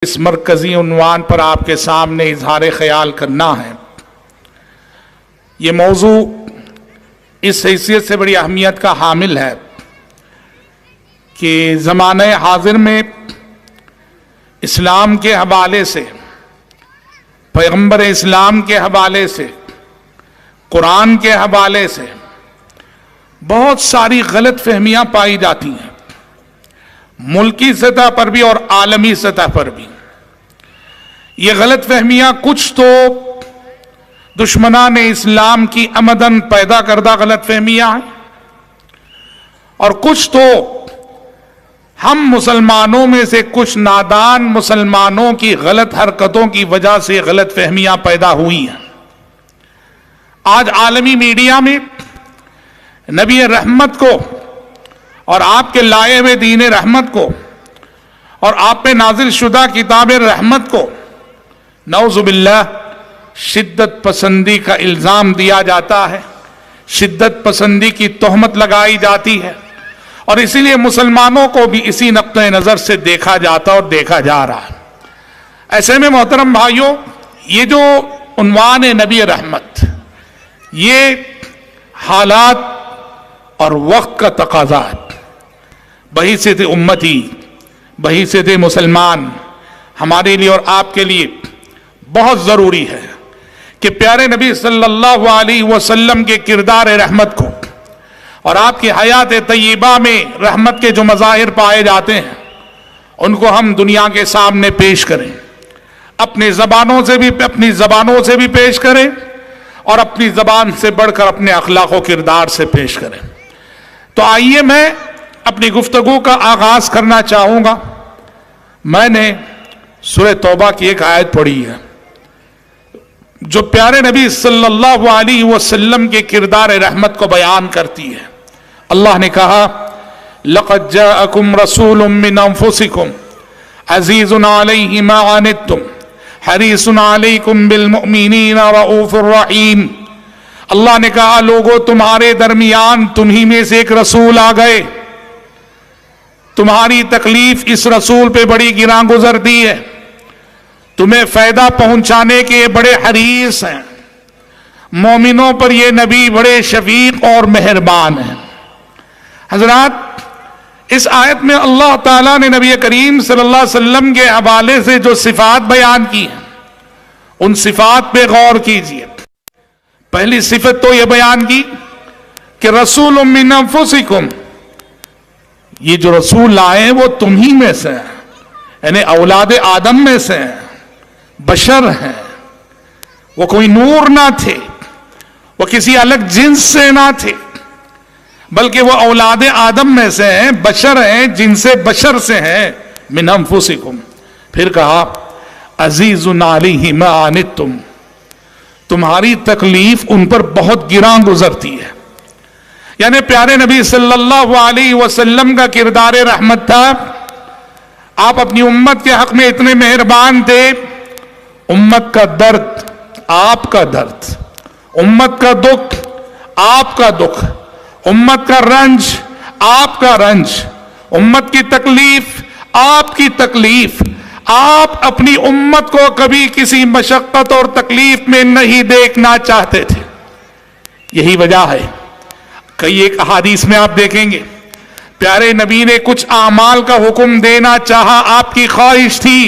اس مرکزی عنوان پر آپ کے سامنے اظہار خیال کرنا ہے۔ یہ موضوع اس حیثیت سے بڑی اہمیت کا حامل ہے کہ زمانہ حاضر میں اسلام کے حوالے سے، پیغمبر اسلام کے حوالے سے، قرآن کے حوالے سے بہت ساری غلط فہمیاں پائی جاتی ہیں، ملکی سطح پر بھی اور عالمی سطح پر بھی۔ یہ غلط فہمیاں کچھ تو دشمنان اسلام کی عمدن پیدا کردہ غلط فہمیاں ہیں، اور کچھ تو ہم مسلمانوں میں سے کچھ نادان مسلمانوں کی غلط حرکتوں کی وجہ سے غلط فہمیاں پیدا ہوئی ہیں۔ آج عالمی میڈیا میں نبی رحمت کو اور آپ کے لائے ہوئے دین رحمت کو اور آپ پہ نازل شدہ کتاب رحمت کو نعوذ باللہ شدت پسندی کا الزام دیا جاتا ہے، شدت پسندی کی تہمت لگائی جاتی ہے، اور اسی لیے مسلمانوں کو بھی اسی نقطۂ نظر سے دیکھا جاتا اور دیکھا جا رہا ہے۔ ایسے میں محترم بھائیوں، یہ جو عنوان ہے نبی رحمت، یہ حالات اور وقت کا تقاضا ہے۔ بحیثیت امتی، بحیثیت مسلمان، ہمارے لیے اور آپ کے لیے بہت ضروری ہے کہ پیارے نبی صلی اللہ علیہ وسلم کے کردار رحمت کو اور آپ کی حیات طیبہ میں رحمت کے جو مظاہر پائے جاتے ہیں ان کو ہم دنیا کے سامنے پیش کریں، اپنی زبانوں سے بھی پیش کریں، اور اپنی زبان سے بڑھ کر اپنے اخلاق و کردار سے پیش کریں۔ تو آئیے میں اپنی گفتگو کا آغاز کرنا چاہوں گا۔ میں نے سورہ توبہ کی ایک آیت پڑھی ہے جو پیارے نبی صلی اللہ علیہ وسلم کے کردار رحمت کو بیان کرتی ہے۔ اللہ نے کہا لَقَدْ جَاءَكُمْ رَسُولٌ مِّنْ أَنفُسِكُمْ عَزِيزٌ عَلَيْهِ مَا عَنِتُّمْ حَرِيصٌ عَلَيْكُمْ بِالْمُؤْمِنِينَ رَءُوفٌ رَحِيمٌ۔ اللہ نے کہا لوگو تمہارے درمیان تمہیں میں سے ایک رسول آ گئے، تمہاری تکلیف اس رسول پہ بڑی گراں گزرتی ہے، تمہیں فائدہ پہنچانے کے بڑے حریص ہیں، مومنوں پر یہ نبی بڑے شفیق اور مہربان ہیں۔ حضرات، اس آیت میں اللہ تعالیٰ نے نبی کریم صلی اللہ علیہ وسلم کے حوالے سے جو صفات بیان کی ہیں ان صفات پہ غور کیجئے۔ پہلی صفت تو یہ بیان کی کہ رسول من انفسکم، یہ جو رسول آئے ہیں وہ تمہیں میں سے ہیں، یعنی اولاد آدم میں سے ہیں، بشر ہیں، وہ کوئی نور نہ تھے، وہ کسی الگ جنس سے نہ تھے، بلکہ وہ اولاد آدم میں سے ہیں، بشر ہیں، جن سے بشر سے ہیں، من انفسکم۔ پھر کہا عزیز علیہ ما عنتم، تمہاری تکلیف ان پر بہت گراں گزرتی ہے۔ یعنی پیارے نبی صلی اللہ علیہ وسلم کا کردار رحمت تھا، آپ اپنی امت کے حق میں اتنے مہربان تھے، امت کا درد آپ کا درد، امت کا دکھ آپ کا دکھ، امت کا رنج آپ کا رنج، امت کی تکلیف آپ کی تکلیف، آپ اپنی امت کو کبھی کسی مشقت اور تکلیف میں نہیں دیکھنا چاہتے تھے۔ یہی وجہ ہے کئی ایک احادیث میں آپ دیکھیں گے پیارے نبی نے کچھ اعمال کا حکم دینا چاہا، آپ کی خواہش تھی،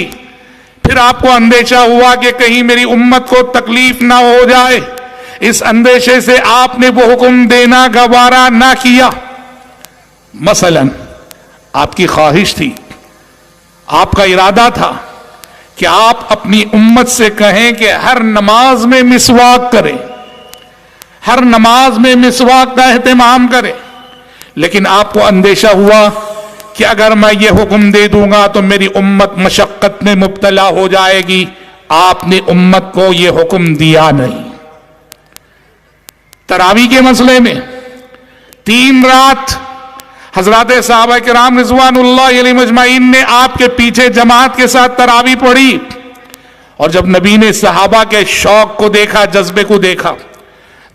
پھر آپ کو اندیشہ ہوا کہ کہیں میری امت کو تکلیف نہ ہو جائے، اس اندیشے سے آپ نے وہ حکم دینا گوارا نہ کیا۔ مثلا آپ کی خواہش تھی، آپ کا ارادہ تھا کہ آپ اپنی امت سے کہیں کہ ہر نماز میں مسواک کریں، ہر نماز میں مسواک کا اہتمام کریں، لیکن آپ کو اندیشہ ہوا کہ اگر میں یہ حکم دے دوں گا تو میری امت مشقت میں مبتلا ہو جائے گی، آپ نے امت کو یہ حکم دیا نہیں۔ تراویح کے مسئلے میں 3 رات حضرات صحابہ کرام رضوان اللہ علیہم اجمعین نے آپ کے پیچھے جماعت کے ساتھ تراویح پڑھی، اور جب نبی نے صحابہ کے شوق کو دیکھا، جذبے کو دیکھا،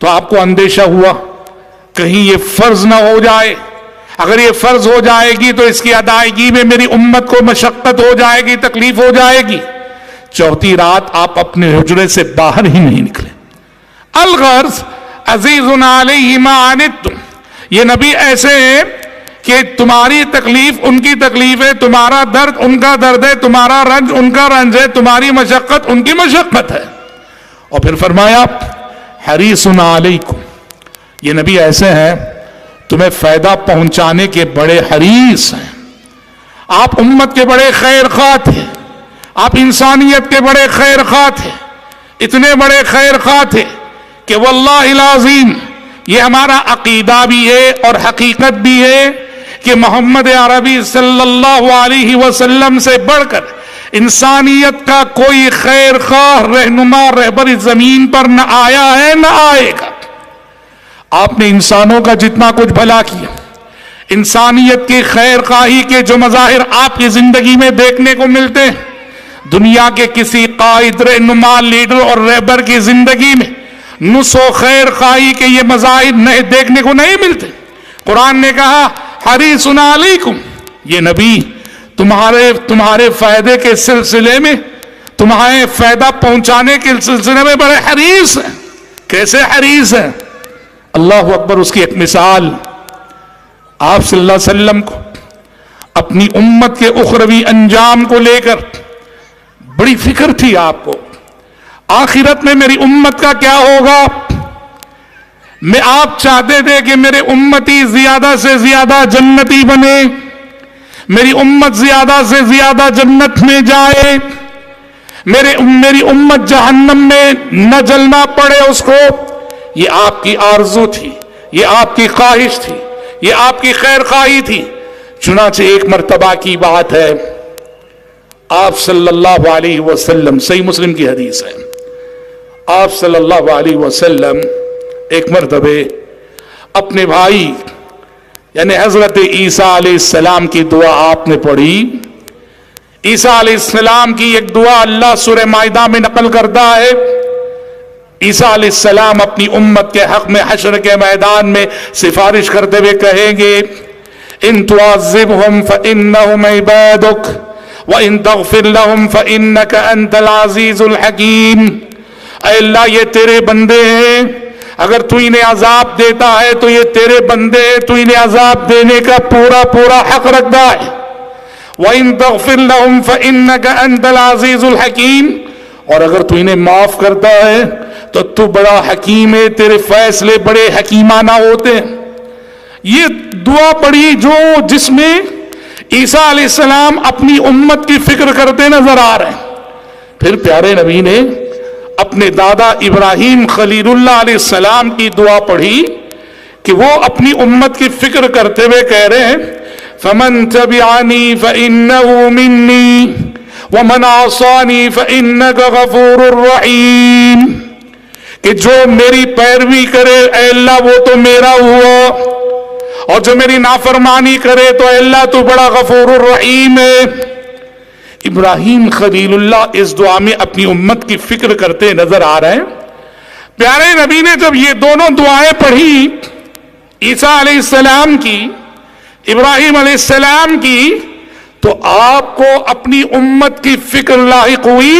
تو آپ کو اندیشہ ہوا کہیں یہ فرض نہ ہو جائے، اگر یہ فرض ہو جائے گی تو اس کی ادائیگی میں میری امت کو مشقت ہو جائے گی، تکلیف ہو جائے گی۔ چوتھی رات آپ اپنے حجرے سے باہر ہی نہیں نکلے۔ الغرض عزیز علیہ ما عنتم، یہ نبی ایسے ہیں کہ تمہاری تکلیف ان کی تکلیف ہے، تمہارا درد ان کا درد ہے، تمہارا رنج ان کا رنج ہے، تمہاری مشقت ان کی مشقت ہے۔ اور پھر فرمایا حریص علیکم، یہ نبی ایسے ہیں تمہیں فائدہ پہنچانے کے بڑے حریص ہیں، آپ امت کے بڑے خیر خواہ تھے، آپ انسانیت کے بڑے خیر خواہ تھے، اتنے بڑے خیر خواہ تھے کہ واللہ العظیم یہ ہمارا عقیدہ بھی ہے اور حقیقت بھی ہے کہ محمد عربی صلی اللہ علیہ وسلم سے بڑھ کر انسانیت کا کوئی خیر خواہ رہنما رہبر اس زمین پر نہ آیا ہے نہ آئے گا۔ آپ نے انسانوں کا جتنا کچھ بھلا کیا، انسانیت کی خیر خواہی کے جو مظاہر آپ کی زندگی میں دیکھنے کو ملتے ہیں، دنیا کے کسی قائد رہنما لیڈر اور رہبر کی زندگی میں نصح و خیر خواہی کے یہ مظاہر نہیں دیکھنے کو نہیں ملتے۔ قرآن نے کہا حریص علیکم، یہ نبی تمہارے فائدے کے سلسلے میں، تمہارے فائدہ پہنچانے کے سلسلے میں بڑے حریص ہیں۔ کیسے حریص ہیں؟ اللہ اکبر، اس کی ایک مثال، آپ صلی اللہ علیہ وسلم کو اپنی امت کے اخروی انجام کو لے کر بڑی فکر تھی آپ کو، آخرت میں میری امت کا کیا ہوگا۔ میں آپ چاہتے تھے کہ میرے امتی زیادہ سے زیادہ جنتی بنے، میری امت زیادہ سے زیادہ جنت میں جائے، میری امت جہنم میں نہ جلنا پڑے اس کو۔ یہ آپ کی آرزو تھی، یہ آپ کی خواہش تھی، یہ آپ کی خیر خواہی تھی۔ چنانچہ ایک مرتبہ کی بات ہے، آپ صلی اللہ علیہ وسلم، صحیح مسلم کی حدیث ہے، آپ صلی اللہ علیہ وسلم ایک مرتبہ اپنے بھائی یعنی حضرت عیسیٰ علیہ السلام کی دعا آپ نے پڑھی۔ عیسیٰ علیہ السلام کی ایک دعا اللہ سورہ مائدہ میں نقل کرتا ہے۔ عیسیٰ علیہ السلام اپنی امت کے حق میں حشر کے میدان میں سفارش کرتے ہوئے کہیں گے ان تعذبهم فإنهم عبادك وإن تغفر لهم فإنك أنت العزيز الحكيم۔ اے اللہ یہ تیرے بندے ہیں، اگر تو انہیں عذاب دیتا ہے تو یہ تیرے بندے ہیں، تو انہیں عذاب دینے کا پورا پورا حق رکھتا ہے۔ وَإِن تَغْفِرْ لَهُمْ فَإِنَّكَ أَنْتَ الْعَزِيزُ الْحَكِيمُ، اور اگر تو انہیں معاف کرتا ہے تو تو بڑا حکیم ہے، تیرے فیصلے بڑے حکیمانہ ہوتے ہیں۔ یہ دعا پڑھی جس میں عیسیٰ علیہ السلام اپنی امت کی فکر کرتے نظر آ رہے ہیں۔ پھر پیارے نبی نے اپنے دادا ابراہیم خلیل اللہ علیہ السلام کی دعا پڑھی کہ وہ اپنی امت کی فکر کرتے ہوئے کہہ رہے ہیں فَمَن تَبِعَنِي فَإِنَّهُ مِنِّي وَمَنْ عَصَانِي فَإِنَّكَ غَفُورٌ رَحِيمٌ، کہ جو میری پیروی کرے اے اللہ وہ تو میرا ہوا، اور جو میری نافرمانی کرے تو اے اللہ تو بڑا غفور الرحیم ہے۔ ابراہیم خلیل اللہ اس دعا میں اپنی امت کی فکر کرتے نظر آ رہے ہیں۔ پیارے نبی نے جب یہ دونوں دعائیں پڑھی، عیسیٰ علیہ السلام کی، ابراہیم علیہ السلام کی، تو آپ کو اپنی امت کی فکر لاحق ہوئی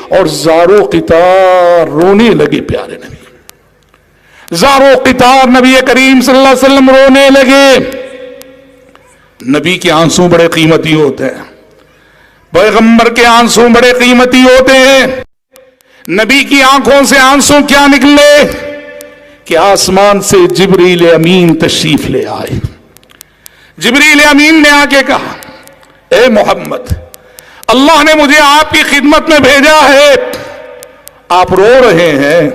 اور زارو قطار رونے لگے۔ پیارے نبی زارو قطار نبی کریم صلی اللہ علیہ وسلم رونے لگے۔ نبی کے آنسو بڑے قیمتی ہوتے ہیں، پیغمبر کے آنسو بڑے قیمتی ہوتے ہیں۔ نبی کی آنکھوں سے آنسو کیا نکلے کہ آسمان سے جبریل امین تشریف لے آئے۔ جبریل امین نے آ کے کہا اے محمد، اللہ نے مجھے آپ کی خدمت میں بھیجا ہے، آپ رو رہے ہیں،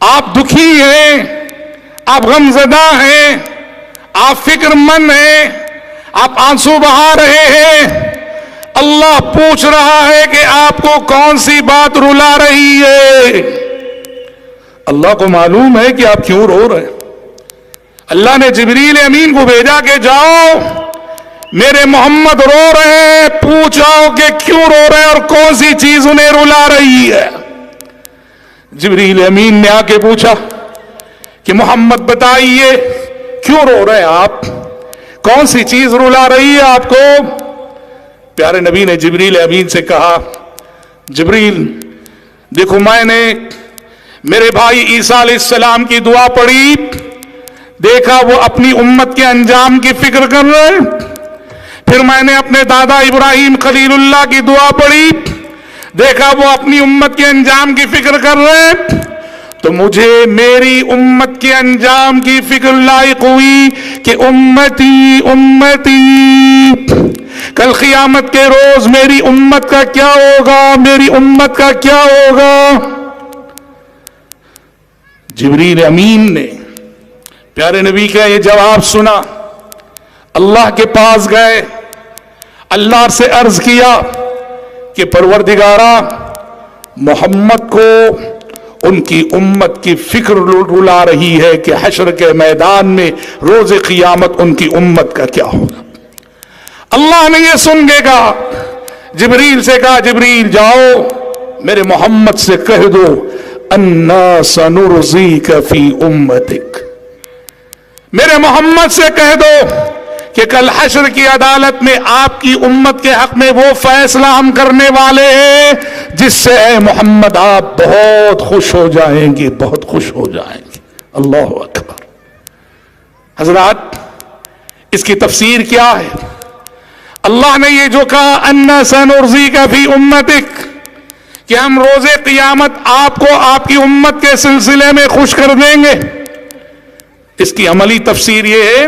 آپ دکھی ہیں، آپ غمزدہ ہیں، آپ فکر مند ہیں، آپ آنسو بہا رہے ہیں۔ اللہ پوچھ رہا ہے کہ آپ کو کون سی بات رلا رہی ہے۔ اللہ کو معلوم ہے کہ آپ کیوں رو رہے ہیں۔ اللہ نے جبریل امین کو بھیجا کہ جاؤ میرے محمد رو رہے ہیں، پوچھاؤ کہ کیوں رو رہے ہیں اور کون سی چیز انہیں رلا رہی ہے۔ جبریل امین نے آ کے پوچھا کہ محمد بتائیے کیوں رو رہے ہیں آپ۔ کون سی چیز رلا رہی ہے آپ کو؟ پیارے نبی نے جبریل امین سے کہا جبریل دیکھو میں نے میرے بھائی عیسیٰ علیہ السلام کی دعا پڑھی، دیکھا وہ اپنی امت کے انجام کی فکر کر رہے، پھر میں نے اپنے دادا ابراہیم خلیل اللہ کی دعا پڑھی، دیکھا وہ اپنی امت کے انجام کی فکر کر رہے، تو مجھے میری امت کے انجام کی فکر لائق ہوئی کہ امتی امتی، کل قیامت کے روز میری امت کا کیا ہوگا، میری امت کا کیا ہوگا۔ جبریل امین نے پیارے نبی کا یہ جواب سنا، اللہ کے پاس گئے، اللہ سے عرض کیا کہ پروردگارا محمد کو ان کی امت کی فکر رلا رہی ہے کہ حشر کے میدان میں روز قیامت ان کی امت کا کیا ہوگا۔ اللہ نے یہ سن کے کہا، جبریل سے کہا جبریل جاؤ میرے محمد سے کہہ دو انا سنرضیک فی امتک، میرے محمد سے کہہ دو کہ کل حشر کی عدالت میں آپ کی امت کے حق میں وہ فیصلہ ہم کرنے والے ہیں جس سے اے محمد آپ بہت خوش ہو جائیں گے، بہت خوش ہو جائیں گے۔ اللہ اکبر۔ حضرات اس کی تفسیر کیا ہے؟ اللہ نے یہ جو کہا انا سنرضیک فی امتک کہ ہم روز قیامت آپ کو آپ کی امت کے سلسلے میں خوش کر دیں گے، اس کی عملی تفسیر یہ ہے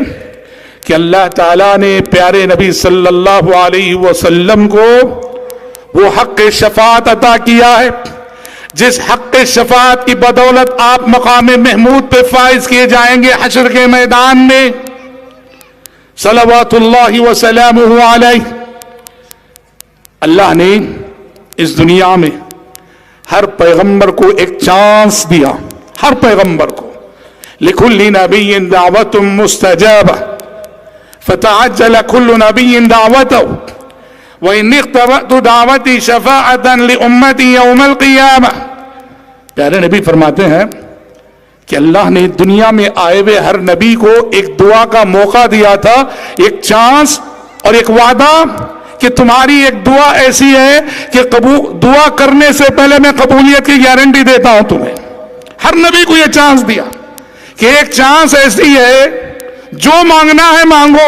کہ اللہ تعالیٰ نے پیارے نبی صلی اللہ علیہ وسلم کو وہ حق شفاعت عطا کیا ہے، جس حق شفاعت کی بدولت آپ مقام محمود پہ فائز کیے جائیں گے حشر کے میدان میں، صلوات اللہ وسلامہ علیہ۔ اللہ نے اس دنیا میں ہر پیغمبر کو ایک چانس دیا، ہر پیغمبر کو، لِكُلِّ نَبِيٍّ دَعْوَةٌ مُسْتَجَابَةٌ فتعجل كل نبي دعوته وإن اختبأت دعوتي شفاعة لأمتي يوم القيامة۔ پیارے نبی فرماتے ہیں کہ اللہ نے دنیا میں آئے ہوئے ہر نبی کو ایک دعا کا موقع دیا تھا، ایک چانس اور ایک وعدہ کہ تمہاری ایک دعا ایسی ہے کہ دعا کرنے سے پہلے میں قبولیت کی گارنٹی دیتا ہوں تمہیں۔ ہر نبی کو یہ چانس دیا کہ ایک چانس ایسی ہے جو مانگنا ہے مانگو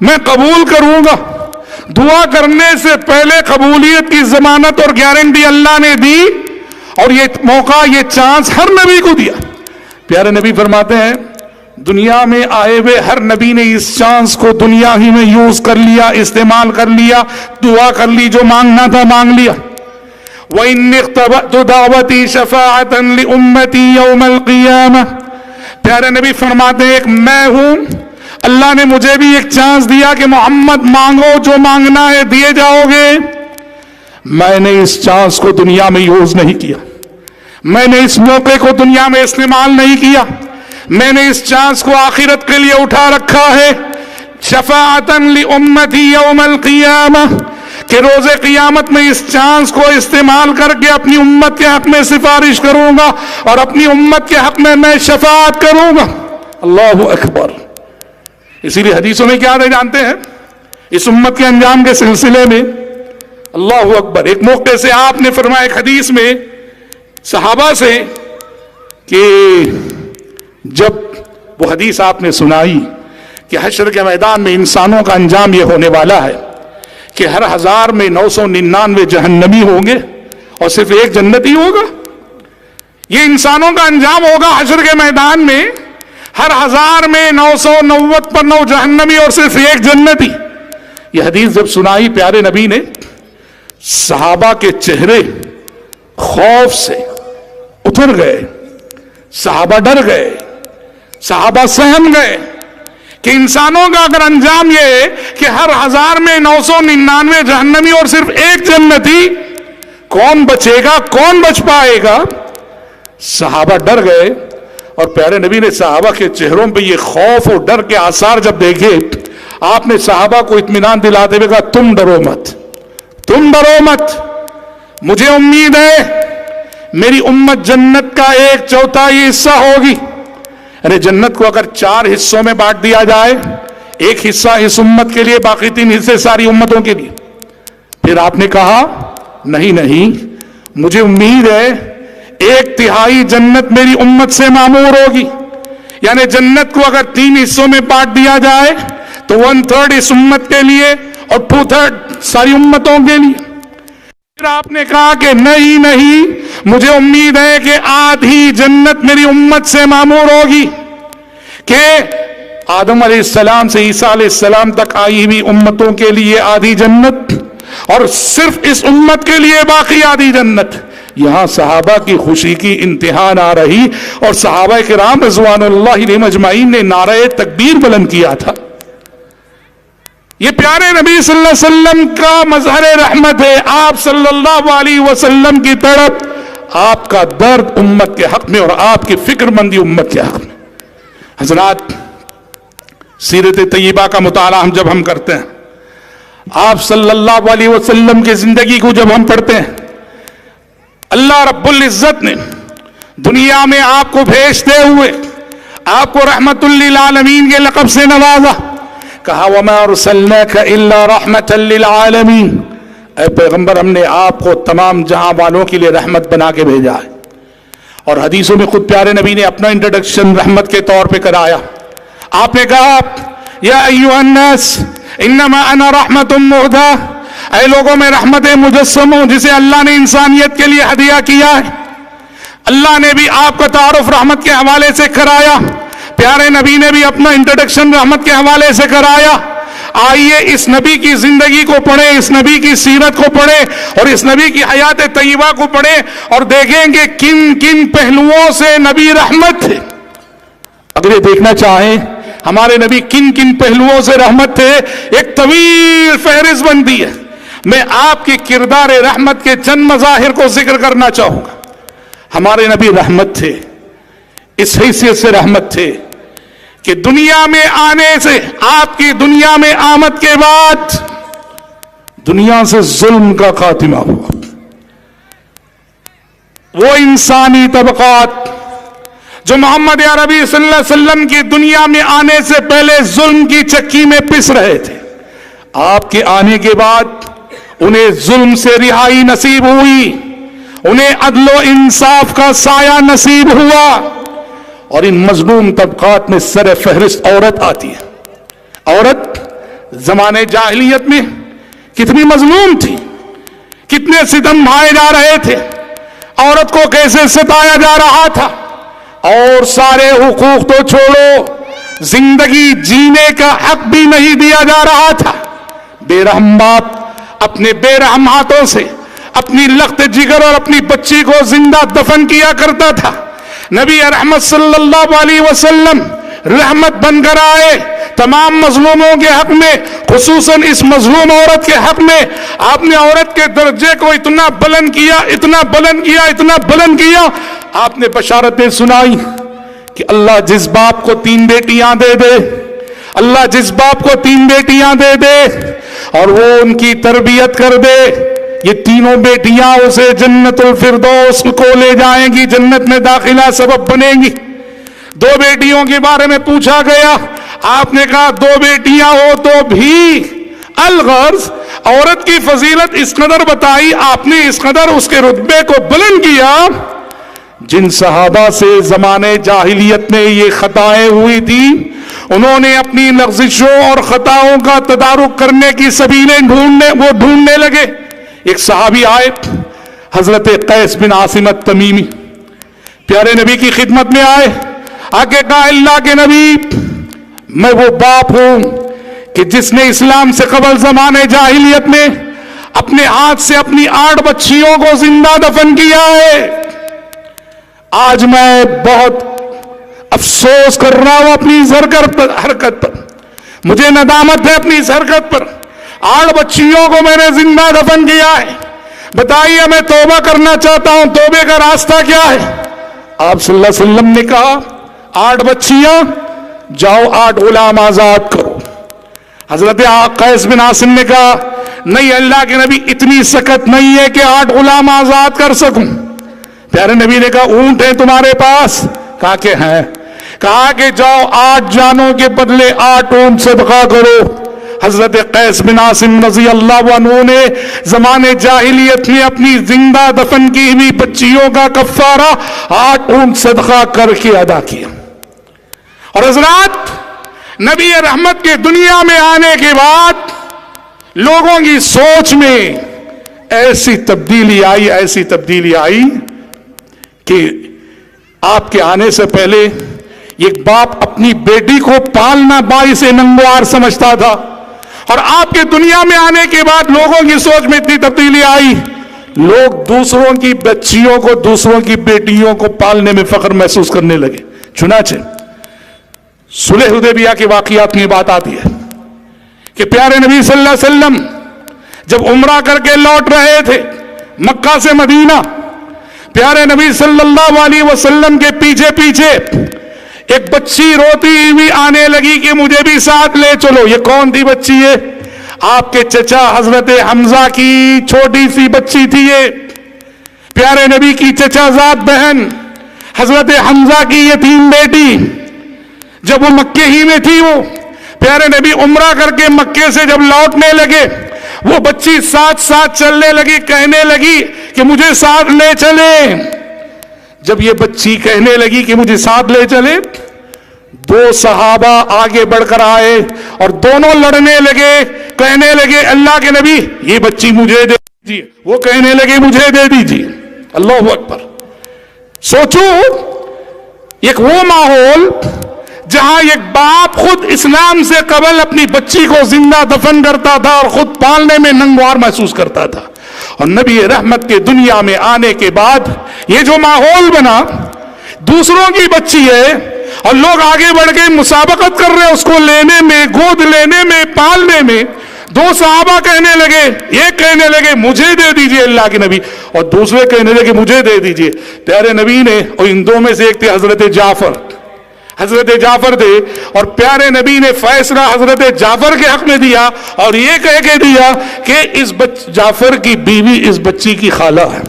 میں قبول کروں گا۔ دعا کرنے سے پہلے قبولیت کی ضمانت اور گارنٹی اللہ نے دی، اور یہ موقع یہ چانس ہر نبی کو دیا۔ پیارے نبی فرماتے ہیں دنیا میں آئے ہوئے ہر نبی نے اس چانس کو دنیا ہی میں یوز کر لیا، استعمال کر لیا، دعا کر لی، جو مانگنا تھا مانگ لیا۔ وَإِنِّ اخْتَبَأْتُ دَعْوَتِي شَفَاعَةً لِأُمَّتِي يَوْمَ الْقِيَامَةِ۔ پیارے نبی فرماتے ہیں ایک میں ہوں، اللہ نے مجھے بھی ایک چانس دیا کہ محمد مانگو، جو مانگنا ہے دیے جاؤ گے۔ میں نے اس چانس کو دنیا میں یوز نہیں کیا، میں نے اس موقع کو دنیا میں استعمال نہیں کیا، میں نے اس چانس کو آخرت کے لیے اٹھا رکھا ہے، شفاعتاً لأمتی یوم القیامہ، کہ روز قیامت میں اس چانس کو استعمال کر کے اپنی امت کے حق میں سفارش کروں گا اور اپنی امت کے حق میں شفاعت کروں گا۔ اللہ اکبر۔ اسی لیے حدیثوں میں کیا جانتے ہیں اس امت کے انجام کے سلسلے میں؟ اللہ اکبر۔ ایک موقع سے آپ نے فرمایا ایک حدیث میں صحابہ سے کہ جب وہ حدیث آپ نے سنائی کہ حشر کے میدان میں انسانوں کا انجام یہ ہونے والا ہے کہ ہر 1000 میں 999 جہنمی ہوں گے اور صرف ایک جنتی ہوگا، یہ انسانوں کا انجام ہوگا حشر کے میدان میں، ہر 1000 میں 990 پر 9 جہنمی اور صرف ایک جنتی۔ یہ حدیث جب سنائی پیارے نبی نے، صحابہ کے چہرے خوف سے اتر گئے، صحابہ ڈر گئے، صحابہ سہم گئے کہ انسانوں کا اگر انجام یہ ہے کہ ہر 1000 میں 999 جہنمی اور صرف ایک جنتی، کون بچے گا، کون بچ پائے گا؟ صحابہ ڈر گئے، اور پیارے نبی نے صحابہ کے چہروں پہ یہ خوف اور ڈر کے آثار جب دیکھے، آپ نے صحابہ کو اطمینان دلاتے ہوئے کہا تم ڈرو مت، تم ڈرو مت، مجھے امید ہے میری امت جنت کا 1/4 حصہ ہوگی۔ ارے جنت کو اگر 4 حصوں میں بانٹ دیا جائے، ایک حصہ اس امت کے لیے، باقی 3 حصے ساری امتوں کے لیے۔ پھر آپ نے کہا نہیں، مجھے امید ہے 1/3 جنت میری امت سے معمور ہوگی، یعنی جنت کو اگر 3 حصوں میں بانٹ دیا جائے تو 1/3 اس امت کے لیے اور 2/3 ساری امتوں کے لیے۔ پھر آپ نے کہا کہ نہیں، مجھے امید ہے کہ آدھی جنت میری امت سے معمور ہوگی، کہ آدم علیہ السلام سے عیسیٰ علیہ السلام تک آئی ہوئی امتوں کے لیے آدھی جنت، اور صرف اس امت کے لیے باقی آدھی جنت۔ یہاں صحابہ کی خوشی کی انتہا نہ رہی، اور صحابہ کرام رضوان اللہ علیہم اجمعین نے نعرہ تکبیر بلند کیا تھا۔ یہ پیارے نبی صلی اللہ علیہ وسلم کا مظہر رحمت ہے، آپ صلی اللہ علیہ وسلم کی طرف، آپ کا درد امت کے حق میں اور آپ کی فکر مندی امت کے حق میں۔ حضرات، سیرت طیبہ کا مطالعہ جب ہم کرتے ہیں، آپ صلی اللہ علیہ وسلم کی زندگی کو جب ہم پڑھتے ہیں، اللہ رب العزت نے دنیا میں آپ کو بھیجتے ہوئے آپ کو رحمت للعالمین کے لقب سے نوازا، کہا وَمَا أَرْسَلْنَاكَ إِلَّا رَحْمَةً لِلْعَالَمِينَ، اے پیغمبر ہم نے آپ کو تمام جہاں والوں کے لیے رحمت بنا کے بھیجا ہے۔ اور حدیثوں میں خود پیارے نبی نے اپنا انٹروڈکشن رحمت کے طور پہ کرایا۔ آپ نے کہا یا ایھا الناس انما انا رحمت مہدی، اے لوگوں میں رحمت مجسم ہوں جسے اللہ نے انسانیت کے لیے ہدیہ کیا ہے۔ اللہ نے بھی آپ کا تعارف رحمت کے حوالے سے کرایا، پیارے نبی نے بھی اپنا انٹروڈکشن رحمت کے حوالے سے کرایا۔ آئیے اس نبی کی زندگی کو پڑھیں، اس نبی کی سیرت کو پڑھیں اور اس نبی کی حیات طیبہ کو پڑھیں، اور دیکھیں گے کن کن پہلوؤں سے نبی رحمت تھے۔ اگر یہ دیکھنا چاہیں ہمارے نبی کن کن پہلوؤں سے رحمت تھے، ایک طویل فہرست بنتی ہے۔ میں آپ کی کردار رحمت کے چند مظاہر کو ذکر کرنا چاہوں گا۔ ہمارے نبی رحمت تھے، اس حیثیت سے رحمت تھے کہ دنیا میں آنے سے، آپ کی دنیا میں آمد کے بعد دنیا سے ظلم کا خاتمہ ہوا۔ وہ انسانی طبقات جو محمد عربی صلی اللہ علیہ وسلم کی دنیا میں آنے سے پہلے ظلم کی چکی میں پس رہے تھے، آپ کے آنے کے بعد انہیں ظلم سے رہائی نصیب ہوئی، انہیں عدل و انصاف کا سایہ نصیب ہوا، اور ان مظلوم طبقات میں سر فہرست عورت آتی ہے۔ عورت زمانے جاہلیت میں کتنی مظلوم تھی، کتنے ستم ڈھائے جا رہے تھے، عورت کو کیسے ستایا جا رہا تھا، اور سارے حقوق تو چھوڑو، زندگی جینے کا حق بھی نہیں دیا جا رہا تھا۔ بے رحم باپ اپنے بے رحم ہاتھوں سے اپنی لخت جگر اور اپنی بچی کو زندہ دفن کیا کرتا تھا۔ نبی رحمت صلی اللہ علیہ وسلم رحمت بن کر آئے تمام مظلوموں کے حق میں، خصوصاً اس مظلوم عورت کے حق میں۔ آپ نے عورت کے درجے کو اتنا بلند کیا، اتنا بلند کیا، اتنا بلند کیا، آپ نے بشارتیں سنائی کہ اللہ جس باپ کو 3 بیٹیاں دے دے، اللہ جس باپ کو 3 بیٹیاں دے دے اور وہ ان کی تربیت کر دے، یہ تینوں بیٹیاں اسے جنت الفردوس کو لے جائیں گی، جنت میں داخلہ سبب بنیں گی۔ 2 بیٹیوں کے بارے میں پوچھا گیا، آپ نے کہا 2 بیٹیاں ہو تو بھی الغرض عورت کی فضیلت اس قدر بتائی، آپ نے اس قدر اس کے رتبے کو بلند کیا۔ جن صحابہ سے زمانے جاہلیت میں یہ خطائیں ہوئی تھی، انہوں نے اپنی لغزشوں اور خطاؤں کا تدارک کرنے کی سبیلیں ڈھونڈنے لگے۔ ایک صحابی آئے، حضرت قیس بن عاصم التمیمی، پیارے نبی کی خدمت میں آئے، آگے کہا اللہ کے نبی، میں وہ باپ ہوں کہ جس نے اسلام سے قبل زمانے جاہلیت میں اپنے ہاتھ سے اپنی 8 بچیوں کو زندہ دفن کیا ہے۔ آج میں بہت افسوس کر رہا ہوں اپنی اس حرکت پر، مجھے ندامت ہے اپنی اس حرکت پر۔ 8 بچیوں کو میں نے زندہ دفن کیا ہے، بتائیے میں توبہ کرنا چاہتا ہوں، توبے کا راستہ کیا ہے؟ آپ صلی اللہ علیہ وسلم نے کہا 8 بچیاں، جاؤ 8 غلام آزاد کرو۔ حضرت قیس بن عاصم نے کہا نہیں اللہ کے نبی، اتنی سکت نہیں ہے کہ 8 غلام آزاد کر سکوں۔ پیارے نبی نے کہا اونٹ ہیں تمہارے پاس؟ کہا کہ ہیں۔ کہا کہ جاؤ 8 جانوں کے بدلے 8 اونٹ صدقہ کرو. حضرت قیس بن عاصم رضی اللہ عنہ نے زمانے جاہلیت میں اپنی زندہ دفن کی ہوئی بچیوں کا کفارہ 8 اونٹ صدقہ کر کے ادا کیا. اور حضرات نبی رحمت کے دنیا میں آنے کے بعد لوگوں کی سوچ میں ایسی تبدیلی آئی کہ آپ کے آنے سے پہلے ایک باپ اپنی بیٹی کو پالنا باعث ننگوار سمجھتا تھا، اور آپ کے دنیا میں آنے کے بعد لوگوں کی سوچ میں اتنی تبدیلی آئی، لوگ دوسروں کی بچیوں کو، دوسروں کی بیٹیوں کو پالنے میں فخر محسوس کرنے لگے. چنانچہ صلح حدیبیہ کے واقعات میں بات آتی ہے کہ پیارے نبی صلی اللہ علیہ وسلم جب عمرہ کر کے لوٹ رہے تھے مکہ سے مدینہ، پیارے نبی صلی اللہ علیہ وسلم کے پیچھے پیچھے ایک بچی روتی ہوئی آنے لگی کہ مجھے بھی ساتھ لے چلو. یہ کون تھی بچی ہے؟ آپ کے چچا حضرت حمزہ کی چھوٹی سی بچی تھی. یہ پیارے نبی کی چچا زاد بہن حضرت حمزہ کی یتیم بیٹی، جب وہ مکے ہی میں تھی، وہ پیارے نبی عمرہ کر کے مکے سے جب لوٹنے لگے، وہ بچی ساتھ ساتھ چلنے لگی، کہنے لگی کہ مجھے ساتھ لے چلے. جب یہ بچی کہنے لگی کہ مجھے ساتھ لے چلے، 2 صحابہ آگے بڑھ کر آئے اور دونوں لڑنے لگے، کہنے لگے اللہ کے نبی یہ بچی مجھے دے دیجیے، وہ کہنے لگے مجھے دے دیجیے. اللہ اکبر. سوچو ایک وہ ماحول جہاں ایک باپ خود اسلام سے قبل اپنی بچی کو زندہ دفن کرتا تھا اور خود پالنے میں ننگوار محسوس کرتا تھا، اور نبی رحمت کے دنیا میں آنے کے بعد یہ جو ماحول بنا، دوسروں کی بچی ہے اور لوگ آگے بڑھ کے مسابقت کر رہے اس کو لینے میں، گود لینے میں، پالنے میں. 2 صحابہ کہنے لگے، ایک کہنے لگے مجھے دے دیجئے اللہ کے نبی، اور دوسرے کہنے لگے مجھے دے دیجئے. پیارے نبی نے، اور ان 2 میں سے ایک تھے حضرت جعفر تھے، اور پیارے نبی نے فیصلہ حضرت جعفر کے حق میں دیا اور یہ کہہ کے دیا کہ جعفر کی بیوی اس بچی کی خالہ ہے،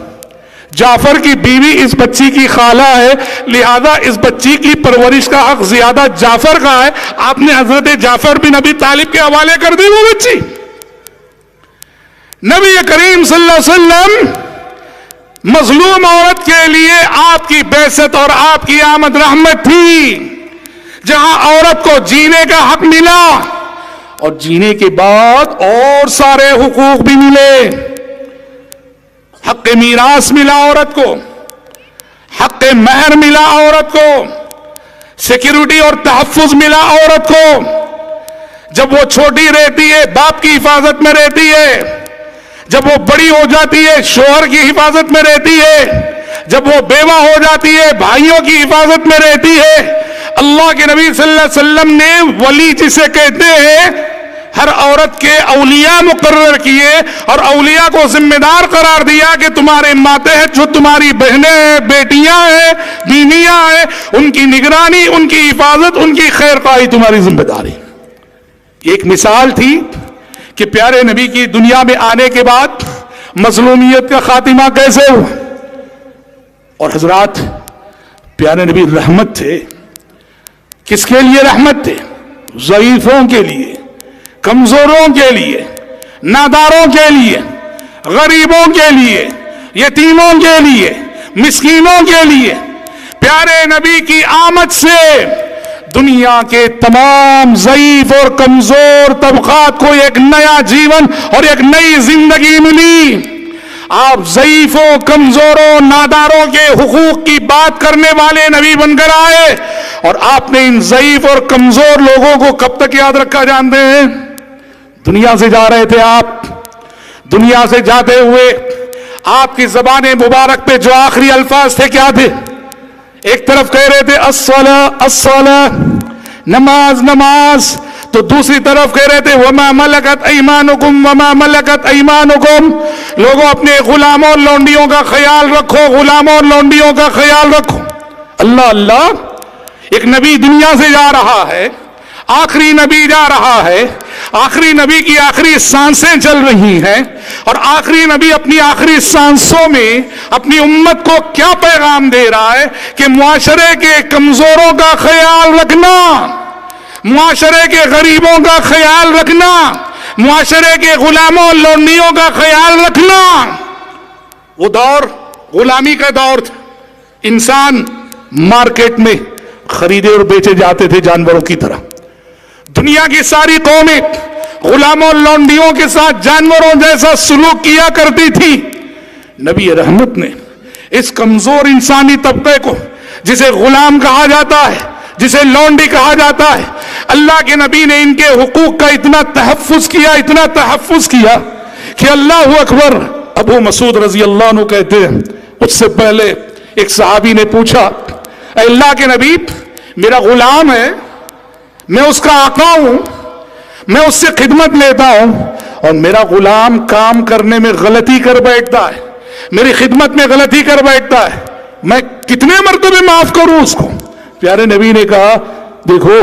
جعفر کی بیوی اس بچی کی خالہ ہے، لہذا اس بچی کی پرورش کا حق زیادہ جعفر کا ہے. آپ نے حضرت جعفر بن ابی طالب کے حوالے کر دی وہ بچی. نبی کریم صلی اللہ علیہ وسلم مظلوم عورت کے لیے آپ کی بعثت اور آپ کی آمد رحمت تھی، جہاں عورت کو جینے کا حق ملا اور جینے کے بعد اور سارے حقوق بھی ملے. حق میراث ملا عورت کو، حق مہر ملا عورت کو، سیکیورٹی اور تحفظ ملا عورت کو. جب وہ چھوٹی رہتی ہے باپ کی حفاظت میں رہتی ہے، جب وہ بڑی ہو جاتی ہے شوہر کی حفاظت میں رہتی ہے، جب وہ بیوہ ہو جاتی ہے بھائیوں کی حفاظت میں رہتی ہے. اللہ کے نبی صلی اللہ علیہ وسلم نے ولی جسے کہتے ہیں ہر عورت کے اولیاء مقرر کیے اور اولیاء کو ذمہ دار قرار دیا کہ تمہارے ماتحت جو تمہاری بہنیں ہیں، بیٹیاں ہیں، بیویاں ہیں، ان کی نگرانی، ان کی حفاظت، ان کی خیر خواہی تمہاری ذمہ داری. ایک مثال تھی کہ پیارے نبی کی دنیا میں آنے کے بعد مظلومیت کا خاتمہ کیسے ہوا. اور حضرات پیارے نبی رحمت تھے. کس کے لیے رحمت تھے؟ ضعیفوں کے لیے، کمزوروں کے لیے، ناداروں کے لیے، غریبوں کے لیے، یتیموں کے لیے، مسکینوں کے لیے. پیارے نبی کی آمد سے دنیا کے تمام ضعیف اور کمزور طبقات کو ایک نیا جیون اور ایک نئی زندگی ملی. آپ ضعیفوں، کمزوروں، ناداروں کے حقوق کی بات کرنے والے نبی بن کر آئے، اور آپ نے ان ضعیف اور کمزور لوگوں کو کب تک یاد رکھا جانتے ہیں؟ دنیا سے جا رہے تھے آپ، دنیا سے جاتے ہوئے آپ کی زبان مبارک پہ جو آخری الفاظ تھے کیا تھے؟ ایک طرف کہہ رہے تھے الصلاۃ الصلاۃ، نماز نماز، تو دوسری طرف کہہ رہے تھے وما ملکت ایمانکم وما ملکت ایمانکم. لوگوں اپنے غلاموں اور لونڈیوں کا خیال رکھو، غلاموں اور لونڈیوں کا خیال رکھو. اللہ اللہ، ایک نبی دنیا سے جا رہا ہے، آخری نبی جا رہا ہے، آخری نبی کی آخری سانسیں چل رہی ہیں، اور آخری نبی اپنی آخری سانسوں میں اپنی امت کو کیا پیغام دے رہا ہے کہ معاشرے کے کمزوروں کا خیال رکھنا، معاشرے کے غریبوں کا خیال رکھنا، معاشرے کے غلاموں لونڈیوں کا خیال رکھنا۔ وہ دور غلامی کا دور تھا، انسان مارکیٹ میں خریدے اور بیچے جاتے تھے جانوروں کی طرح۔ دنیا کی ساری قومیں غلاموں لونڈیوں کے ساتھ جانوروں جیسا سلوک کیا کرتی تھی۔ نبی رحمت نے اس کمزور انسانی طبقے کو، جسے غلام کہا جاتا ہے، جسے لونڈی کہا جاتا ہے، اللہ کے نبی نے ان کے حقوق کا اتنا تحفظ کیا، اتنا تحفظ کیا کہ اللہ اکبر۔ ابو مسعود رضی اللہ عنہ کہتے ہیں، اس سے پہلے ایک صحابی نے پوچھا، اے اللہ کے نبی، میرا غلام ہے، میں اس کا آقا ہوں، میں اس سے خدمت لیتا ہوں، اور میرا غلام کام کرنے میں غلطی کر بیٹھتا ہے، میری خدمت میں غلطی کر بیٹھتا ہے، میں کتنے مرتبے معاف کروں اس کو؟ پیارے نبی نے کہا، دیکھو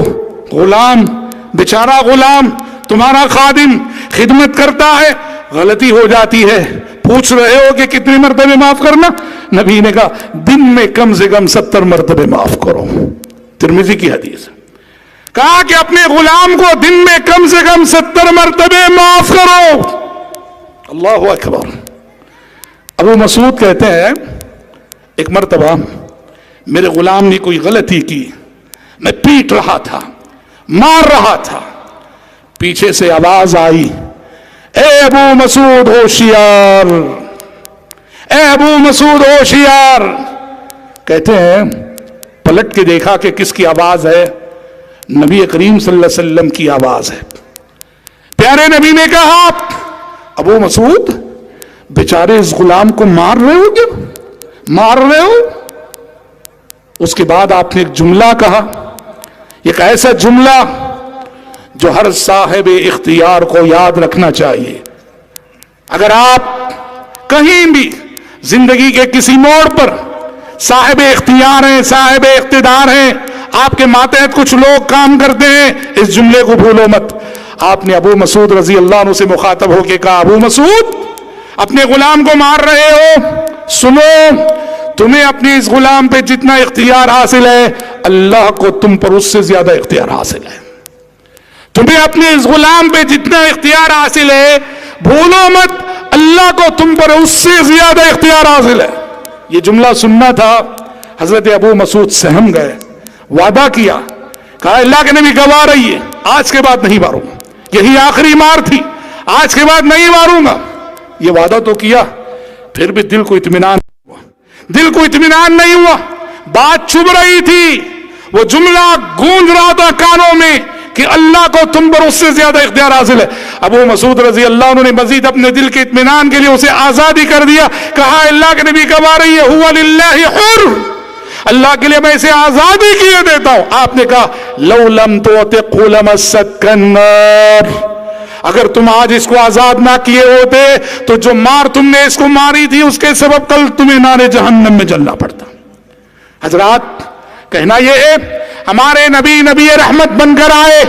غلام، بیچارہ غلام، تمہارا خادم خدمت کرتا ہے، غلطی ہو جاتی ہے، پوچھ رہے ہو کہ کتنے مرتبے معاف کرنا؟ نبی نے کہا دن میں کم سے کم 70 مرتبے معاف کرو۔ ترمذی کی حدیث، کہا کہ اپنے غلام کو دن میں کم سے کم 70 مرتبے معاف کرو۔ اللہ اکبر۔ ابو مسعود کہتے ہیں، ایک مرتبہ میرے غلام نے کوئی غلطی کی، میں پیٹ رہا تھا، مار رہا تھا، پیچھے سے آواز آئی، اے ابو مسعود ہوشیار، اے ابو مسعود ہوشیار۔ کہتے ہیں پلٹ کے دیکھا کہ کس کی آواز ہے؟ نبی کریم صلی اللہ علیہ وسلم کی آواز ہے۔ پیارے نبی نے کہا، ابو مسعود بیچارے اس غلام کو مار رہے ہو کیا؟ مار رہے ہو؟ اس کے بعد آپ نے ایک جملہ کہا، ایک ایسا جملہ جو ہر صاحب اختیار کو یاد رکھنا چاہیے۔ اگر آپ کہیں بھی زندگی کے کسی موڑ پر صاحب اختیار ہیں، صاحب اقتدار ہیں، آپ کے ماتحت کچھ لوگ کام کرتے ہیں، اس جملے کو بھولو مت۔ آپ نے ابو مسعود رضی اللہ عنہ سے مخاطب ہو کے کہا، ابو مسعود اپنے غلام کو مار رہے ہو، سنو، تمہیں اپنے اس غلام پہ جتنا اختیار حاصل ہے، اللہ کو تم پر اس سے زیادہ اختیار حاصل ہے۔ تمہیں اپنے اس غلام پہ جتنا اختیار حاصل ہے، بھولو مت، اللہ کو تم پر اس سے زیادہ اختیار حاصل ہے۔ یہ جملہ سننا تھا، حضرت ابو مسعود سہم گئے، وعدہ کیا، کہا اللہ کے نبی گواہ رہیے، آج کے بعد نہیں ماروں گا، یہی آخری مار تھی، آج کے بعد نہیں ماروں گا۔ یہ وعدہ تو کیا، پھر بھی دل کو اطمینان نہیں ہوا، دل کو اطمینان نہیں ہوا، بات چبھ رہی تھی، وہ جملہ گونج رہا تھا کانوں میں کہ اللہ کو تم پر اس سے زیادہ اختیار حاصل ہے۔ ابو مسعود رضی اللہ عنہ نے مزید اپنے دل کے اطمینان کے لیے اسے آزادی کر دیا، کہا اللہ کے نبی گواہ رہی ہے، ہوا للہ حر، اللہ کے لیے میں اسے آزادی کیے دیتا ہوں۔ آپ نے کہا لو لم تعتقه لمستك النار، اگر تم آج اس کو آزاد نہ کیے ہوتے تو جو مار تم نے اس کو ماری تھی اس کے سبب کل تمہیں نار جہنم میں جلنا پڑتا۔ حضرات، کہنا یہ ہے ہمارے نبی نبی رحمت بن کر آئے،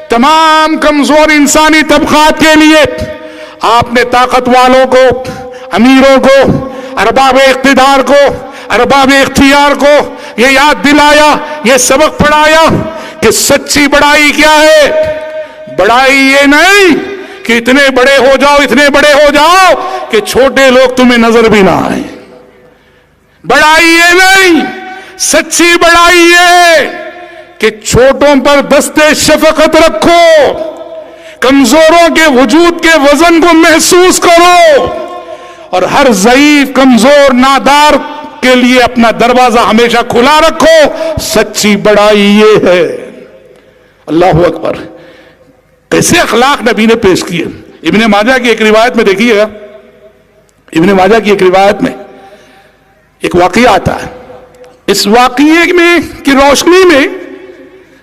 تمام کمزور انسانی طبقات کے لیے آپ نے طاقت والوں کو، امیروں کو، ارباب اقتدار کو، ارباب اختیار کو یہ یاد دلایا، یہ سبق پڑھایا کہ سچی بڑائی کیا ہے۔ بڑائی یہ نہیں کہ اتنے بڑے ہو جاؤ، اتنے بڑے ہو جاؤ کہ چھوٹے لوگ تمہیں نظر بھی نہ آئیں۔ بڑائی یہ نہیں، سچی بڑائی یہ کہ چھوٹوں پر دستے شفقت رکھو، کمزوروں کے وجود کے وزن کو محسوس کرو، اور ہر ضعیف، کمزور، نادار کے لیے اپنا دروازہ ہمیشہ کھلا رکھو۔ سچی بڑائی یہ ہے۔ اللہ اکبر۔ کیسے اخلاق نبی نے پیش کیے۔ ابن ماجہ کی ایک روایت میں دیکھیے گا، ابن ماجہ کی ایک روایت میں ایک واقعہ آتا ہے، اس واقعے میں کی روشنی میں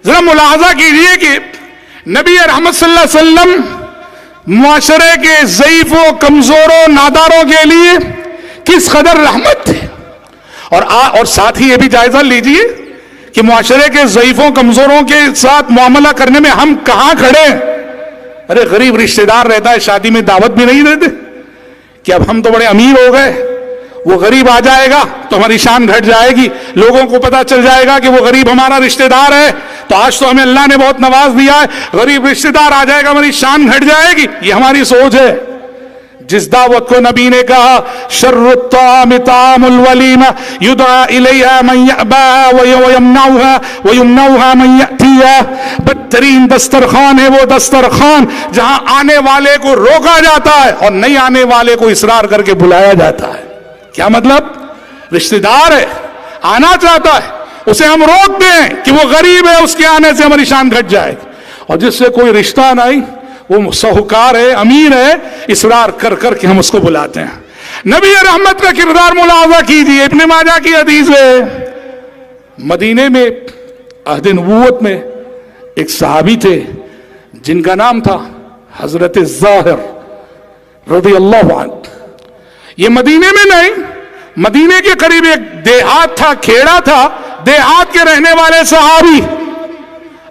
ذرا ملاحظہ کیجئے کہ نبی رحمت صلی اللہ علیہ وسلم معاشرے کے ضعیفوں، کمزوروں، ناداروں کے لیے کس قدر رحمت تھے، اور ساتھ ہی یہ بھی جائزہ لیجئے کہ معاشرے کے ضعیفوں، کمزوروں کے ساتھ معاملہ کرنے میں ہم کہاں کھڑے ہیں۔ ارے غریب رشتہ دار رہتا ہے شادی میں دعوت بھی نہیں دیتے کہ اب ہم تو بڑے امیر ہو گئے, وہ غریب آ جائے گا تو ہماری شان گھٹ جائے گی, لوگوں کو پتا چل جائے گا کہ وہ غریب ہمارا رشتہ دار ہے, تو آج تو ہمیں اللہ نے بہت نواز دیا ہے, غریب رشتہ دار آ جائے گا ہماری شان گھٹ جائے گی. یہ ہماری سوچ ہے. جس دعوت کو نبی نے کہا شر الطعام طعام الولیمہ یدعا الیہا من یأباها ویمنعها من یأتیہا, بدترین دسترخوان ہے وہ دسترخوان جہاں آنے والے کو روکا جاتا ہے اور نہیں آنے والے کو اصرار کر کے بلایا جاتا ہے. کیا مطلب؟ رشتہ دار ہے, آنا چاہتا ہے, اسے ہم روک دیں کہ وہ غریب ہے, اس کے آنے سے ہماری شان گھٹ جائے, اور جس سے کوئی رشتہ نہیں, وہ سہوکار ہے, امیر ہے, اصرار کر کر کے ہم اس کو بلاتے ہیں. نبی رحمت کا کردار ملاحظہ کیجیے. ابن ماجہ کی حدیث ہے, مدینے میں عہد نبوت میں ایک صحابی تھے جن کا نام تھا حضرت ظاہر رضی اللہ عنہ. یہ مدینے میں نہیں, مدینے کے قریب ایک دیہات تھا, کھیڑا تھا, دیہات کے رہنے والے صحابی.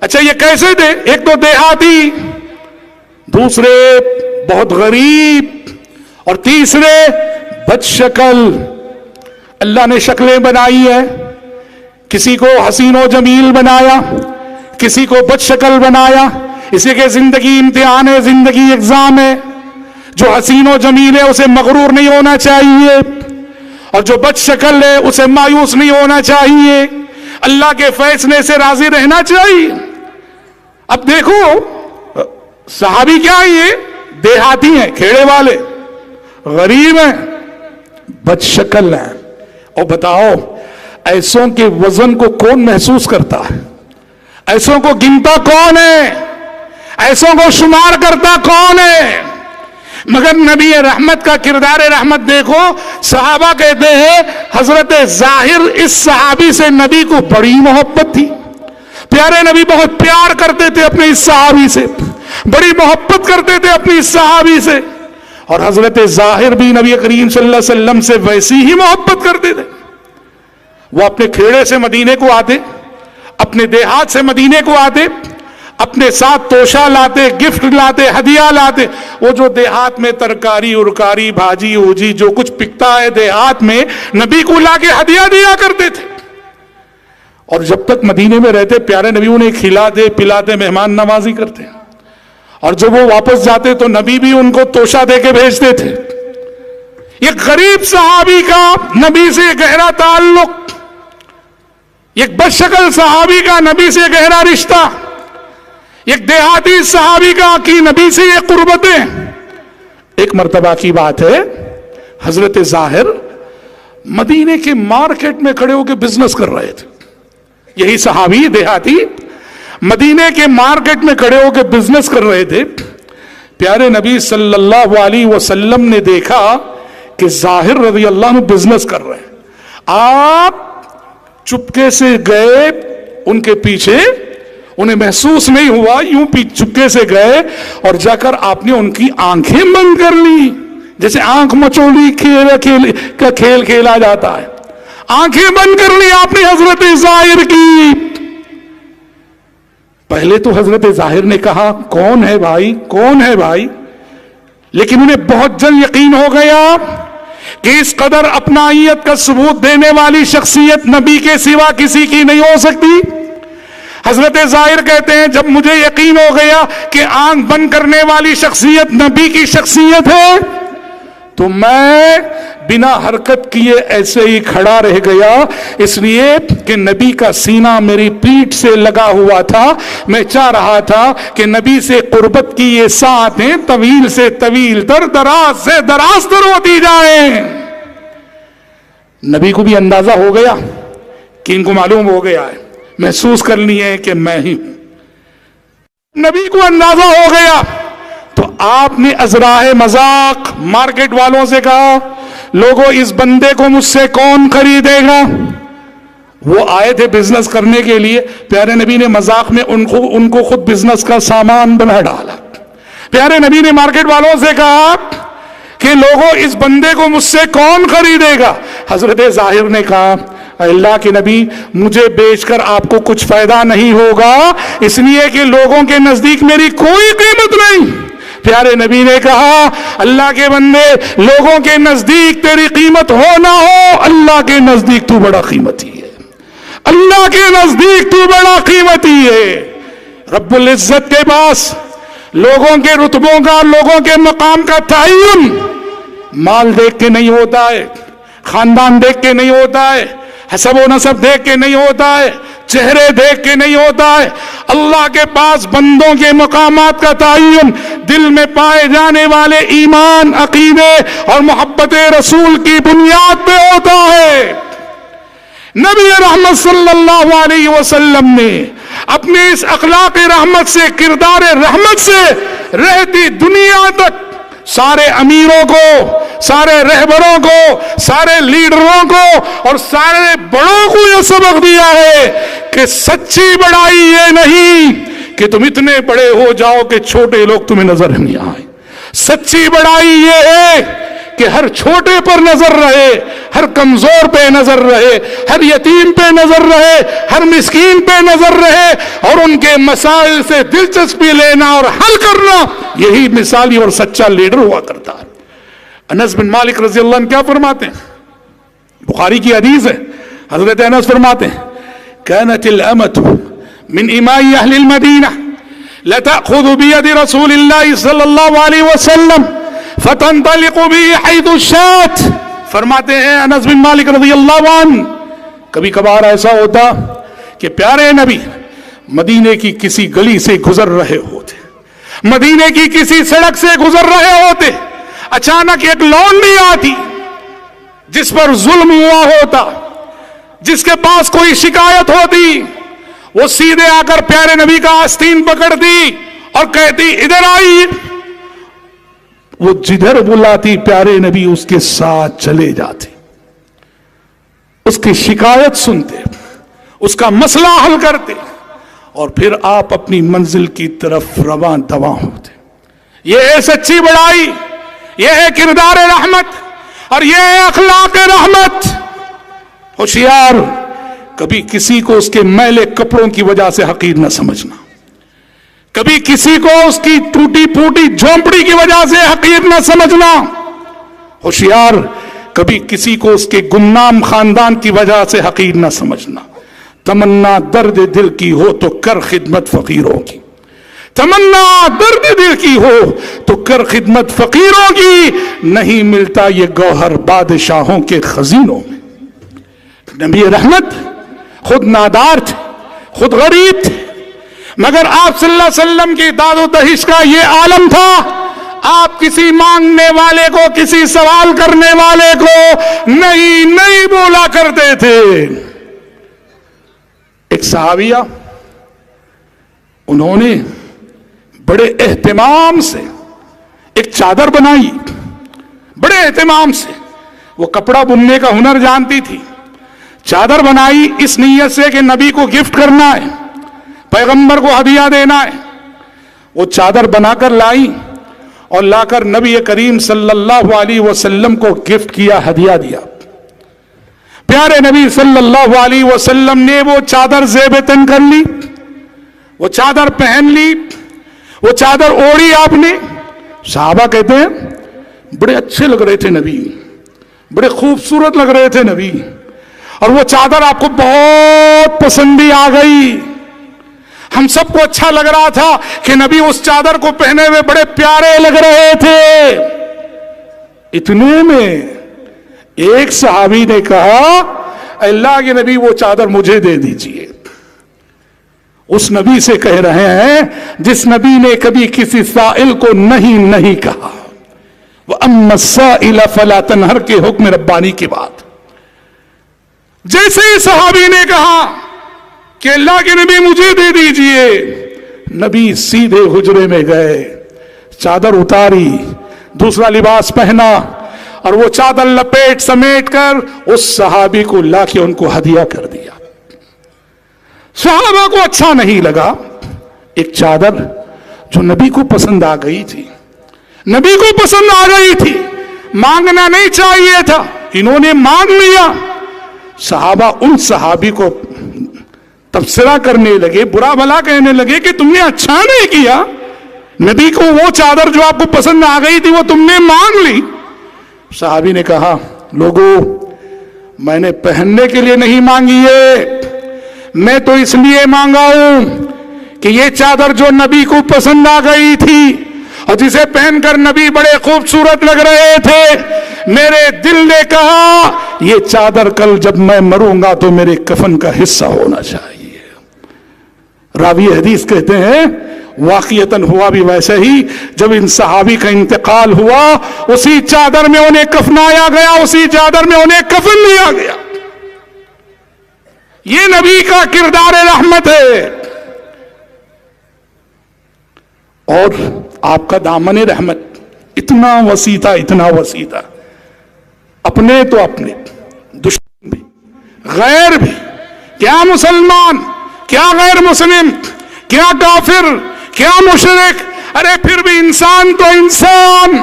اچھا یہ کیسے تھے؟ ایک تو دیہاتی, دوسرے بہت غریب, اور تیسرے بد شکل. اللہ نے شکلیں بنائی ہے, کسی کو حسین و جمیل بنایا, کسی کو بد شکل بنایا. اسی کے زندگی امتحان ہے, زندگی ایگزام ہے. جو حسین و جمیل ہے اسے مغرور نہیں ہونا چاہیے, اور جو بد شکل ہے اسے مایوس نہیں ہونا چاہیے, اللہ کے فیصلے سے راضی رہنا چاہیے. اب دیکھو صحابی کیا ہے, یہ دیہاتی ہیں, کھیڑے والے, غریب ہیں, بد شکل ہیں. اور بتاؤ ایسوں کے وزن کو کون محسوس کرتا ہے؟ ایسوں کو گنتا کون ہے؟ ایسوں کو شمار کرتا کون ہے؟ مگر نبی رحمت کا کردار رحمت دیکھو. صحابہ کہتے ہیں حضرت ظاہر, اس صحابی سے نبی کو بڑی محبت تھی. پیارے نبی بہت پیار کرتے تھے اپنے اس صحابی سے, بڑی محبت کرتے تھے اپنی اس صحابی سے, اور حضرت ظاہر بھی نبی کریم صلی اللہ علیہ وسلم سے ویسی ہی محبت کرتے تھے. وہ اپنے کھیڑے سے مدینے کو آتے, اپنے دیہات سے مدینے کو آتے, اپنے ساتھ توشہ لاتے, گفٹ لاتے, ہدیہ لاتے. وہ جو دیہات میں ترکاری ارکاری بھاجی اوجی جو کچھ پکتا ہے دیہات میں, نبی کو لا کے ہدیہ دیا کرتے تھے. اور جب تک مدینے میں رہتے پیارے نبی انہیں کھلاتے پلاتے, مہمان نوازی کرتے, اور جب وہ واپس جاتے تو نبی بھی ان کو توشہ دے کے بھیجتے تھے. ایک غریب صحابی کا نبی سے گہرا تعلق, ایک بد شکل صحابی کا نبی سے گہرا رشتہ, ایک دیہاتی صحابی کا کی نبی سے یہ قربتیں. ایک مرتبہ کی بات ہے, حضرت ظاہر مدینے کے مارکیٹ میں کھڑے ہو کے بزنس کر رہے تھے. یہی صحابی دیہاتی مدینے کے مارکیٹ میں کھڑے ہو کے بزنس کر رہے تھے. پیارے نبی صلی اللہ علیہ وسلم نے دیکھا کہ ظاہر رضی اللہ عنہ بزنس کر رہے ہیں. آپ چپکے سے گئے ان کے پیچھے, انہیں محسوس نہیں ہوا, یوں چپکے سے گئے اور جا کر آپ نے ان کی آنکھیں بند کر لی, جیسے آنکھ مچولی کا کھیل کھیلا جاتا ہے. آنکھیں بند کر لی آپ نے حضرت ظاہر کی. پہلے تو حضرت ظاہر نے کہا کون ہے بھائی, کون ہے بھائی, لیکن انہیں بہت جلد یقین ہو گیا کہ اس قدر اپنائیت کا ثبوت دینے والی شخصیت نبی کے سوا کسی کی نہیں ہو سکتی. حضرت ظاہر کہتے ہیں جب مجھے یقین ہو گیا کہ آنکھ بند کرنے والی شخصیت نبی کی شخصیت ہے, تو میں بنا حرکت کیے ایسے ہی کھڑا رہ گیا, اس لیے کہ نبی کا سینہ میری پیٹھ سے لگا ہوا تھا. میں چاہ رہا تھا کہ نبی سے قربت کی یہ ساعتیں طویل سے طویل تر, دراز سے دراز تر ہوتی جائیں. نبی کو بھی اندازہ ہو گیا کہ ان کو معلوم ہو گیا ہے, محسوس کر لیے کہ میں ہی. نبی کو اندازہ ہو گیا تو آپ نے ازراہ مذاق مارکیٹ والوں سے کہا لوگوں اس بندے کو مجھ سے کون خریدے گا. وہ آئے تھے بزنس کرنے کے لیے, پیارے نبی نے مذاق میں ان کو خود بزنس کا سامان بنا ڈالا. پیارے نبی نے مارکیٹ والوں سے کہا کہ لوگوں اس بندے کو مجھ سے کون خریدے گا. حضرت ظاہر نے کہا اللہ کے نبی مجھے بیچ کر آپ کو کچھ فائدہ نہیں ہوگا, اس لیے کہ لوگوں کے نزدیک میری کوئی قیمت نہیں, پیارے نبی نے کہا اللہ کے بندے لوگوں کے نزدیک تیری قیمت ہو نہ ہو، اللہ کے نزدیک تو بڑا قیمتی ہے، اللہ کے نزدیک تو بڑا قیمتی ہے۔ رب العزت کے پاس لوگوں کے رتبوں کا، لوگوں کے مقام کا تعین مال دیکھ کے نہیں ہوتا ہے، خاندان دیکھ کے نہیں ہوتا ہے، حسب و نسب دیکھ کے نہیں ہوتا ہے، چہرے دیکھ کے نہیں ہوتا ہے۔ اللہ کے پاس بندوں کے مقامات کا تعین دل میں پائے جانے والے ایمان، عقیدے اور محبت رسول کی بنیاد پہ ہوتا ہے۔ نبی رحمت صلی اللہ علیہ وسلم نے اپنے اس اخلاق رحمت سے، کردار رحمت سے رہتی دنیا تک سارے امیروں کو، سارے رہبروں کو، سارے لیڈروں کو اور سارے بڑوں کو یہ سبق دیا ہے کہ سچی بڑائی یہ نہیں کہ تم اتنے بڑے ہو جاؤ کہ چھوٹے لوگ تمہیں نظر نہیں آئے، سچی بڑائی یہ ہے کہ ہر چھوٹے پر نظر رہے، ہر کمزور پہ نظر رہے، ہر یتیم پہ نظر رہے، ہر مسکین پہ نظر رہے اور ان کے مسائل سے دلچسپی لینا اور حل کرنا، یہی مثالی اور سچا لیڈر ہوا کرتا ہے۔ انس بن مالک رضی اللہ عنہ کیا فرماتے ہیں؟ بخاری کی حدیث ہے، حضرت انس فرماتے ہیں كانت الأمة من إماء أهل المدينة لتأخذ بيد رسول الله صلى الله عليه وسلم فتنطلق به حيث الشات۔ فرماتے ہیں انس بن مالک رضی اللہ عنہ کبھی کبھار ایسا ہوتا کہ پیارے نبی مدینے کی کسی گلی سے گزر رہے ہوتے، مدینے کی کسی سڑک سے گزر رہے ہوتے، اچانک ایک لونڈی آتی جس پر ظلم ہوا ہوتا، جس کے پاس کوئی شکایت ہوتی، وہ سیدھے آ کر پیارے نبی کا آستین پکڑتی اور کہتی ادھر آئی۔ وہ جدھر بلاتی پیارے نبی اس کے ساتھ چلے جاتے، اس کی شکایت سنتے، اس کا مسئلہ حل کرتے اور پھر آپ اپنی منزل کی طرف رواں دواں ہوتے۔ یہ ہے سچی بڑائی، یہ ہے کردار رحمت اور یہ ہے اخلاق رحمت۔ ہوشیار، کبھی کسی کو اس کے میلے کپڑوں کی وجہ سے حقیر نہ سمجھنا، کبھی کسی کو اس کی ٹوٹی پھوٹی جھونپڑی کی وجہ سے حقیر نہ سمجھنا۔ ہوشیار، کبھی کسی کو اس کے گمنام خاندان کی وجہ سے حقیر نہ سمجھنا۔ تمنا درد دل کی ہو تو کر خدمت فقیروں کی، تمنا درد دل کی ہو تو کر خدمت فقیروں کی، نہیں ملتا یہ گوہر بادشاہوں کے خزینوں میں۔ نبی رحمت خود نادار تھے، خود غریب تھے، مگر آپ صلی اللہ علیہ وسلم کی داد و دہش کا یہ عالم تھا، آپ کسی مانگنے والے کو، کسی سوال کرنے والے کو نہیں بولا کرتے تھے۔ ایک صحابیہ، انہوں نے بڑے اہتمام سے ایک چادر بنائی، بڑے اہتمام سے، وہ کپڑا بننے کا ہنر جانتی تھی، چادر بنائی اس نیت سے کہ نبی کو گفٹ کرنا ہے، پیغمبر کو ہدیہ دینا ہے۔ وہ چادر بنا کر لائی اور لا کر نبی کریم صلی اللہ علیہ وسلم کو گفٹ کیا، ہدیہ دیا۔ پیارے نبی صلی اللہ علیہ وسلم نے وہ چادر زیب تن کر لی، وہ چادر پہن لی، وہ چادر اوڑھی آپ نے۔ صحابہ کہتے ہیں بڑے اچھے لگ رہے تھے نبی، بڑے خوبصورت لگ رہے تھے نبی، اور وہ چادر آپ کو بہت پسندی آ گئی۔ ہم سب کو اچھا لگ رہا تھا کہ نبی اس چادر کو پہنے ہوئے بڑے پیارے لگ رہے تھے۔ اتنے میں ایک صحابی نے کہا اللہ کے نبی وہ چادر مجھے دے دیجئے۔ اس نبی سے کہہ رہے ہیں جس نبی نے کبھی کسی سائل کو نہیں کہا، وَأَمَّا السَّائِلَ فَلَا تَنْهَرْ کے حکم ربانی کی بات۔ جیسے ہی صحابی نے کہا کہ اللہ کے نبی مجھے دے دیجئے، نبی سیدھے حجرے میں گئے، چادر اتاری، دوسرا لباس پہنا اور وہ چادر لپیٹ سمیٹ کر اس صحابی کو لا کے ان کو ہدیہ کر دیا۔ صحابہ کو اچھا نہیں لگا، ایک چادر جو نبی کو پسند آ گئی تھی، نبی کو پسند آ گئی تھی، مانگنا نہیں چاہیے تھا، انہوں نے مانگ لیا۔ صحابہ ان صحابی کو تبصرہ کرنے لگے، برا بھلا کہنے لگے کہ تم نے اچھا نہیں کیا، نبی کو وہ چادر جو آپ کو پسند آ گئی تھی وہ تم نے مانگ لی. صحابی نے کہا لوگوں میں نے پہننے کے لیے نہیں مانگی ہے, میں تو اس لیے مانگا ہوں کہ یہ چادر جو نبی کو پسند آ گئی تھی اور جسے پہن کر نبی بڑے خوبصورت لگ رہے تھے, میرے دل نے کہا یہ چادر کل جب میں مروں گا تو میرے کفن کا حصہ ہونا چاہیے. راوی حدیث کہتے ہیں واقعتاً ہوا بھی ویسے ہی, جب ان صحابی کا انتقال ہوا اسی چادر میں انہیں کفنایا گیا, اسی چادر میں انہیں کفن دیا گیا. یہ نبی کا کردار رحمت ہے. اور آپ کا دامن رحمت اتنا وسیع تھا, اتنا وسیع تھا, اپنے تو اپنے, دشمن بھی, غیر بھی, کیا مسلمان, کیا غیر مسلم, کیا کافر, کیا مشرک, ارے پھر بھی انسان تو انسان.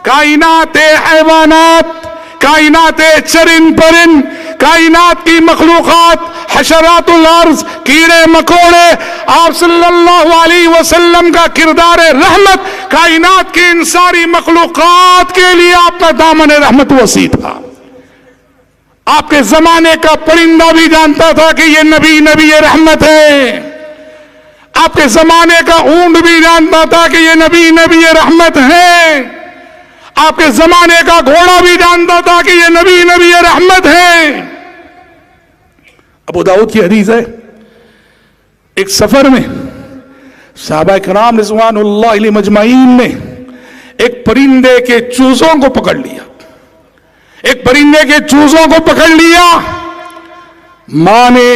کائنات حیوانات, کائنات چرند پرند, کائنات کی مخلوقات, حشرات الارض, کیڑے مکوڑے, آپ صلی اللہ علیہ وسلم کا کردار رحمت کائنات کی ان ساری مخلوقات کے لیے آپ کا دامن رحمت وسیع تھا. آپ کے زمانے کا پرندہ بھی جانتا تھا کہ یہ نبی رحمت ہے. آپ کے زمانے کا اونٹ بھی جانتا تھا کہ یہ نبی رحمت ہے. آپ کے زمانے کا گھوڑا بھی جانتا تھا کہ یہ نبی رحمت ہے. ابو داؤد کی حدیث ہے, ایک سفر میں صحابہ کرام رضوان اللہ علیہ مجمعین نے ایک پرندے کے چوزوں کو پکڑ لیا, ایک پرندے کے چوزوں کو پکڑ لیا. ماں نے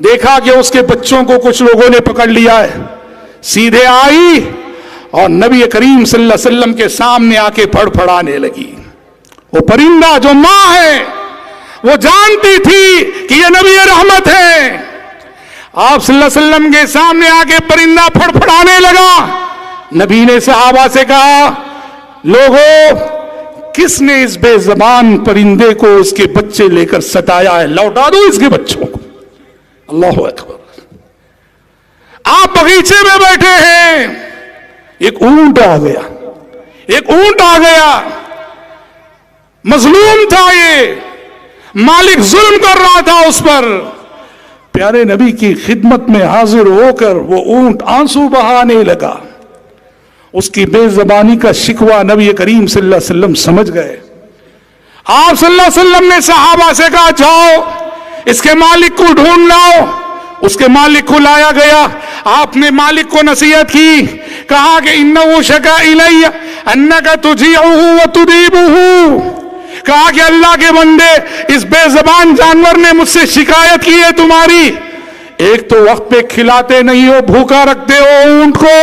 دیکھا کہ اس کے بچوں کو کچھ لوگوں نے پکڑ لیا ہے, سیدھے آئی اور نبی کریم صلی اللہ علیہ وسلم کے سامنے آ کے پھڑپھڑانے لگی. وہ پرندہ جو ماں ہے وہ جانتی تھی کہ یہ نبی رحمت ہے. آپ صلی اللہ علیہ وسلم کے سامنے آ کے پرندہ پھڑپھڑانے لگا. نبی نے صحابہ سے کہا لوگوں کس نے اس بے زبان پرندے کو اس کے بچے لے کر ستایا ہے, لوٹا دو اس کے بچوں کو. اللہ اکبر. آپ بغیچے میں بیٹھے ہیں, ایک اونٹ آ گیا, ایک اونٹ آ گیا, مظلوم تھا, یہ مالک ظلم کر رہا تھا اس پر. پیارے نبی کی خدمت میں حاضر ہو کر وہ اونٹ آنسو بہانے لگا. اس کی بے زبانی کا شکوہ نبی کریم صلی اللہ علیہ وسلم سمجھ گئے. آپ صلی اللہ علیہ وسلم نے صحابہ سے کہا جاؤ اس کے مالک کو ڈھونڈ لاؤ. اس کے مالک کو لایا گیا. آپ نے مالک کو نصیحت کی, کہا کہ انہو شکا الی انک تجیعہ وتدیبہ. کہا کہ اللہ کے بندے اس بے زبان جانور نے مجھ سے شکایت کی ہے تمہاری. ایک تو وقت پہ کھلاتے نہیں ہو, بھوکا رکھتے ہو اونٹ کو,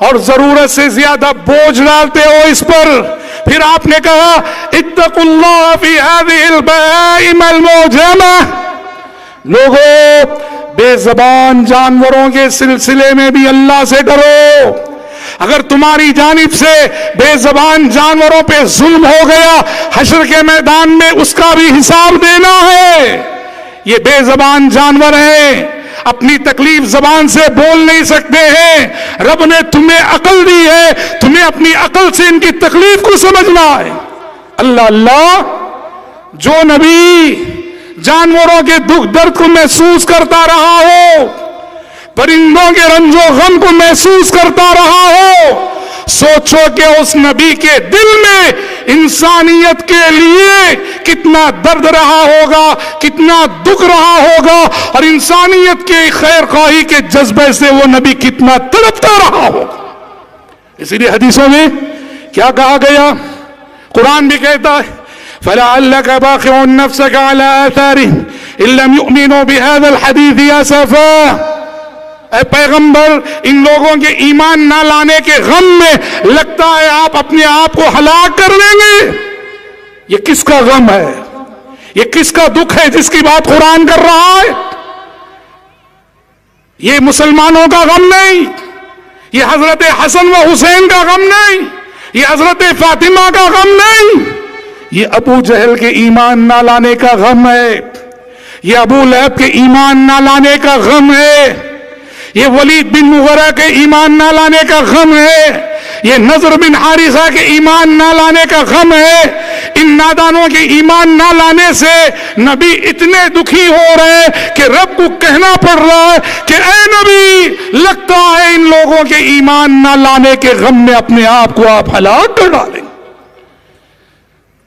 اور ضرورت سے زیادہ بوجھ ڈالتے ہو اس پر. پھر آپ نے کہا اتقوا اللہ فی ہذہ البہائم المعجمہ. لوگوں بے زبان جانوروں کے سلسلے میں بھی اللہ سے ڈرو. اگر تمہاری جانب سے بے زبان جانوروں پہ ظلم ہو گیا, حشر کے میدان میں اس کا بھی حساب دینا ہے. یہ بے زبان جانور ہیں, اپنی تکلیف زبان سے بول نہیں سکتے ہیں. رب نے تمہیں عقل دی ہے, تمہیں اپنی عقل سے ان کی تکلیف کو سمجھنا ہے. اللہ اللہ, جو نبی جانوروں کے دکھ درد کو محسوس کرتا رہا ہو, پرندوں کے رنج و غم کو محسوس کرتا رہا ہو, سوچو کہ اس نبی کے دل میں انسانیت کے لیے کتنا درد رہا ہوگا, کتنا دکھ رہا ہوگا, اور انسانیت کے خیر خواہی کے جذبے سے وہ نبی کتنا تڑپتا رہا ہوگا. اسی لیے حدیثوں میں کیا کہا گیا, قرآن بھی کہتا ہے فَلَعَلَّكَ بَاخِعٌ نَفْسَكَ عَلَىٰ آثَارِهِمْ إِن لَّمْ يُؤْمِنُوا بِهَذَا الْحَدِيثِ أَسَفًا. اے پیغمبر, ان لوگوں کے ایمان نہ لانے کے غم میں لگتا ہے آپ اپنے آپ کو ہلاک کر لیں گے. یہ کس کا غم ہے, یہ کس کا دکھ ہے جس کی بات قرآن کر رہا ہے؟ یہ مسلمانوں کا غم نہیں, یہ حضرت حسن و حسین کا غم نہیں, یہ حضرت فاطمہ کا غم نہیں, یہ ابو جہل کے ایمان نہ لانے کا غم ہے, یہ ابو لہب کے ایمان نہ لانے کا غم ہے, یہ ولید بن مغیرہ کے ایمان نہ لانے کا غم ہے، یہ نضر بن حارثہ کے ایمان نہ لانے کا غم ہے۔ ان نادانوں کے ایمان نہ لانے سے نبی اتنے دکھی ہو رہے کہ رب کو کہنا پڑ رہا ہے کہ اے نبی، لگتا ہے ان لوگوں کے ایمان نہ لانے کے غم میں اپنے آپ کو آپ ہلاک کر ڈالیں۔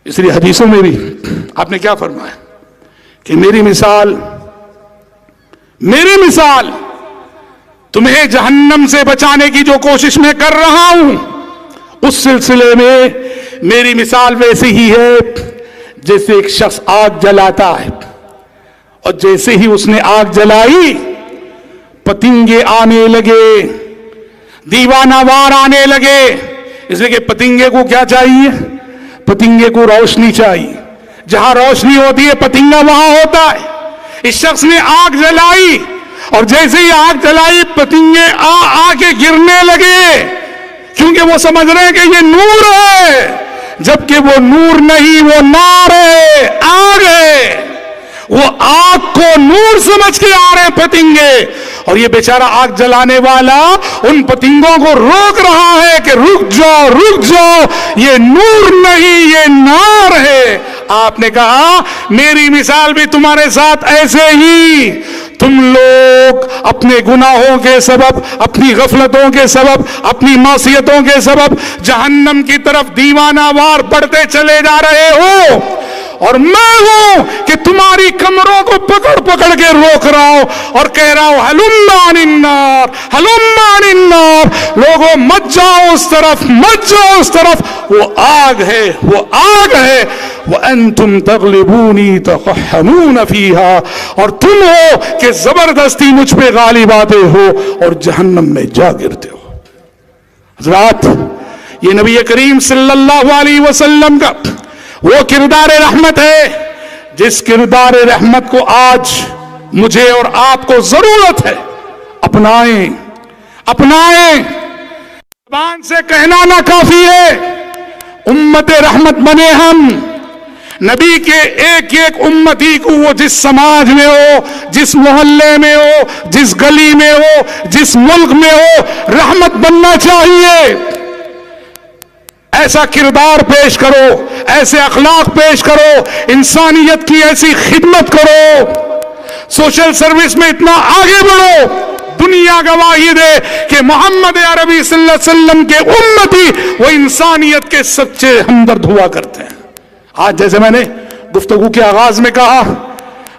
اس لیے حدیثوں میں بھی آپ نے کیا فرمایا کہ میری مثال تمہیں جہنم سے بچانے کی جو کوشش میں کر رہا ہوں، اس سلسلے میں میری مثال ویسی ہی ہے جیسے ایک شخص آگ جلاتا ہے، اور جیسے ہی اس نے آگ جلائی پتنگے آنے لگے، دیوانہ وار آنے لگے۔ اس لیے کہ پتنگے کو کیا چاہیے؟ پتنگے کو روشنی چاہیے، جہاں روشنی ہوتی ہے پتنگا وہاں ہوتا ہے۔ اس شخص نے آگ جلائی، اور جیسے ہی آگ جلائی پتنگے آ کے گرنے لگے، کیونکہ وہ سمجھ رہے ہیں کہ یہ نور ہے، جبکہ وہ نور نہیں، وہ نار ہے، آگ ہے۔ وہ آگ کو نور سمجھ کے آ رہے ہیں پتنگے، اور یہ بیچارہ آگ جلانے والا ان پتنگوں کو روک رہا ہے کہ رک جاؤ رک جاؤ، یہ نور نہیں، یہ نار ہے۔ آپ نے کہا میری مثال بھی تمہارے ساتھ ایسے ہی، تم لوگ اپنے گناہوں کے سبب، اپنی غفلتوں کے سبب، اپنی معصیتوں کے سبب جہنم کی طرف دیوانہ وار بڑھتے چلے جا رہے ہو، اور میں ہوں کہ تمہاری کمروں کو پکڑ پکڑ کے روک رہا ہوں اور کہہ رہا ہوں ہلم عن النار، ہلم عن النار، لوگوں مت جاؤ اس طرف، مت جاؤ اس طرف، وہ آگ ہے، وہ آگ ہے۔ وَأَنْتُمْ تَغْلِبُونِي تَقَحَّمُونَ فِيهَا، اور تم ہو کہ زبردستی مجھ پہ غالب آتے ہو اور جہنم میں جا گرتے ہو۔ حضرات، یہ نبی کریم صلی اللہ علیہ وسلم کا وہ کردار رحمت ہے جس کردار رحمت کو آج مجھے اور آپ کو ضرورت ہے اپنائیں، اپنائیں۔ زبان سے کہنا نہ کافی ہے، امت رحمت بنے ہم۔ نبی کے ایک ایک امتی کو وہ جس سماج میں ہو، جس محلے میں ہو، جس گلی میں ہو، جس ملک میں ہو، رحمت بننا چاہیے۔ ایسا کردار پیش کرو، ایسے اخلاق پیش کرو، انسانیت کی ایسی خدمت کرو، سوشل سروس میں اتنا آگے بڑھو، دنیا گواہی دے کہ محمد عربی صلی اللہ علیہ وسلم کے امتی وہ انسانیت کے سچے ہمدرد ہوا کرتے ہیں۔ آج جیسے میں نے گفتگو کے آغاز میں کہا،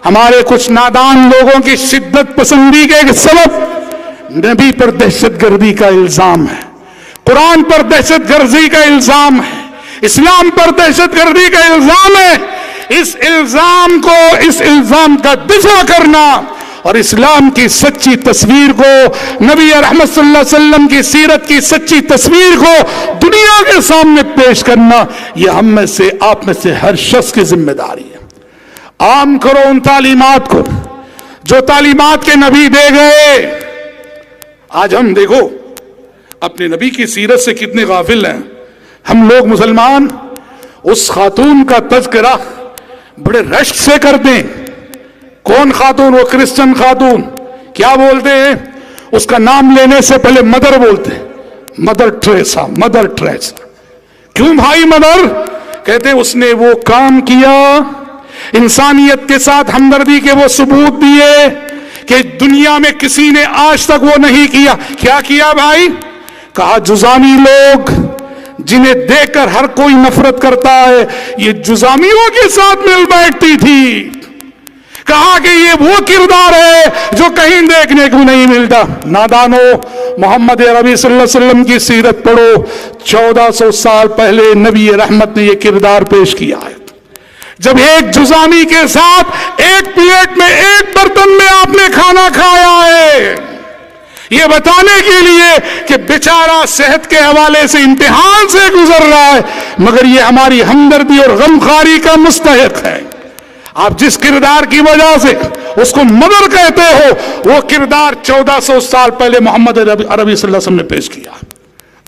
ہمارے کچھ نادان لوگوں کی شدت پسندی کے ایک سبب نبی پر دہشت گردی کا الزام ہے، قرآن پر دہشت گردی کا الزام ہے، اسلام پر دہشت گردی کا الزام ہے۔ اس الزام کا دفاع کرنا اور اسلام کی سچی تصویر کو، نبی رحمت صلی اللہ علیہ وسلم کی سیرت کی سچی تصویر کو دنیا کے سامنے پیش کرنا، یہ ہم میں سے، آپ میں سے ہر شخص کی ذمہ داری ہے۔ عام کرو ان تعلیمات کو جو تعلیمات کے نبی دے گئے۔ آج ہم دیکھو اپنے نبی کی سیرت سے کتنے غافل ہیں ہم لوگ مسلمان۔ اس خاتون کا تذکرہ بڑے رشک سے کرتے ہیں۔ کون خاتون؟ وہ کرسچن خاتون۔ کیا بولتے ہیں؟ اس کا نام لینے سے پہلے مدر بولتے ہیں، مدر ٹریسا، مدر ٹریسا۔ کیوں بھائی مدر؟ کہتے ہیں اس نے وہ کام کیا، انسانیت کے ساتھ ہمدردی کے وہ ثبوت دیے کہ دنیا میں کسی نے آج تک وہ نہیں کیا۔ کیا کیا بھائی؟ کہا جزامی لوگ جنہیں دیکھ کر ہر کوئی نفرت کرتا ہے، یہ جزامیوں کے ساتھ مل بیٹھتی تھی۔ کہا کہ یہ وہ کردار ہے جو کہیں دیکھنے کو نہیں ملتا۔ نادانو، محمد عربی صلی اللہ علیہ وسلم کی سیرت پڑھو، 1400 سال پہلے نبی رحمت نے یہ کردار پیش کیا ہے۔ جب ایک جزامی کے ساتھ ایک پلیٹ میں، ایک برتن میں آپ نے کھانا کھایا ہے، یہ بتانے کے لیے کہ بیچارہ صحت کے حوالے سے امتحان سے گزر رہا ہے، مگر یہ ہماری ہمدردی اور غمخواری کا مستحق ہے۔ آپ جس کردار کی وجہ سے اس کو مدر کہتے ہو، وہ کردار 1400 سال پہلے محمد عربی صلی اللہ علیہ وسلم نے پیش کیا۔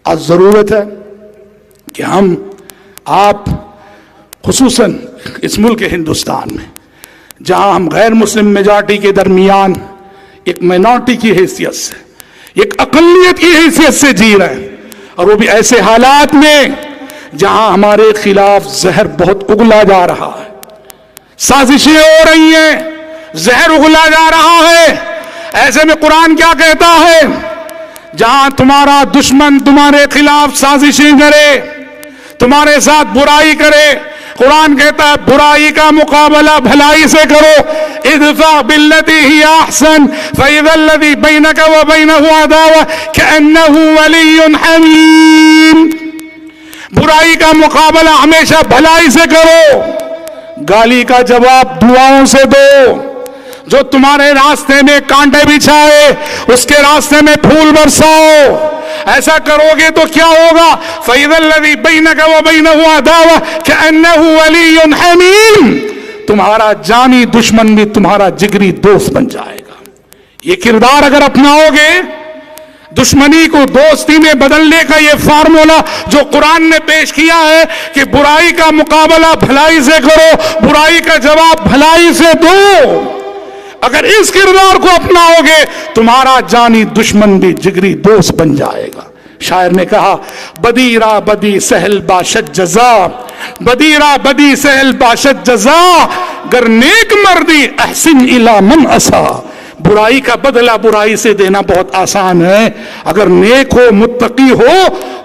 آج ضرورت ہے کہ ہم، آپ، خصوصاً اس ملک ہندوستان میں جہاں ہم غیر مسلم میجارٹی کے درمیان ایک مائنورٹی کی حیثیت سے ایک اقلیت کی حیثیت سے جی رہے ہیں، اور وہ بھی ایسے حالات میں جہاں ہمارے خلاف زہر بہت اگلا جا رہا ہے، سازشیں ہو رہی ہیں، زہر اگلا جا رہا ہے۔ ایسے میں قرآن کیا کہتا ہے؟ جہاں تمہارا دشمن تمہارے خلاف سازشیں کرے، تمہارے ساتھ برائی کرے، قرآن کہتا ہے برائی کا مقابلہ بھلائی سے کرو، ادفع باللتی ہی احسن فاذا الذی بینک وبینہ عداوہ کأنہ ولی حمیم۔ برائی کا مقابلہ ہمیشہ بھلائی سے کرو، گالی کا جواب دعاؤں سے دو۔ جو تمہارے راستے میں کانٹے بچھائے اس کے راستے میں پھول برساؤ۔ ایسا کرو گے تو کیا ہوگا؟ فَإِذَا الَّذِي بَيْنَكَ وَبَيْنَهُ عَدَاوَةٌ كَأَنَّهُ وَلِيٌّ حَمِيمٌ، تمہارا جانی دشمن بھی تمہارا جگری دوست بن جائے گا۔ یہ کردار اگر اپناؤ گے، دشمنی کو دوستی میں بدلنے کا یہ فارمولا جو قرآن نے پیش کیا ہے کہ برائی کا مقابلہ بھلائی سے کرو، برائی کا جواب بھلائی سے دو، اگر اس کردار کو اپناؤ گے تمہارا جانی دشمن بھی جگری دوست بن جائے گا۔ شاعر نے کہا بدی را بدی سہل باشد جزا، بدی را بدی سہل باشد جزا، گر نیک مردی احسن الی من اسا۔ برائی کا بدلہ برائی سے دینا بہت آسان ہے، اگر نیک ہو متقی ہو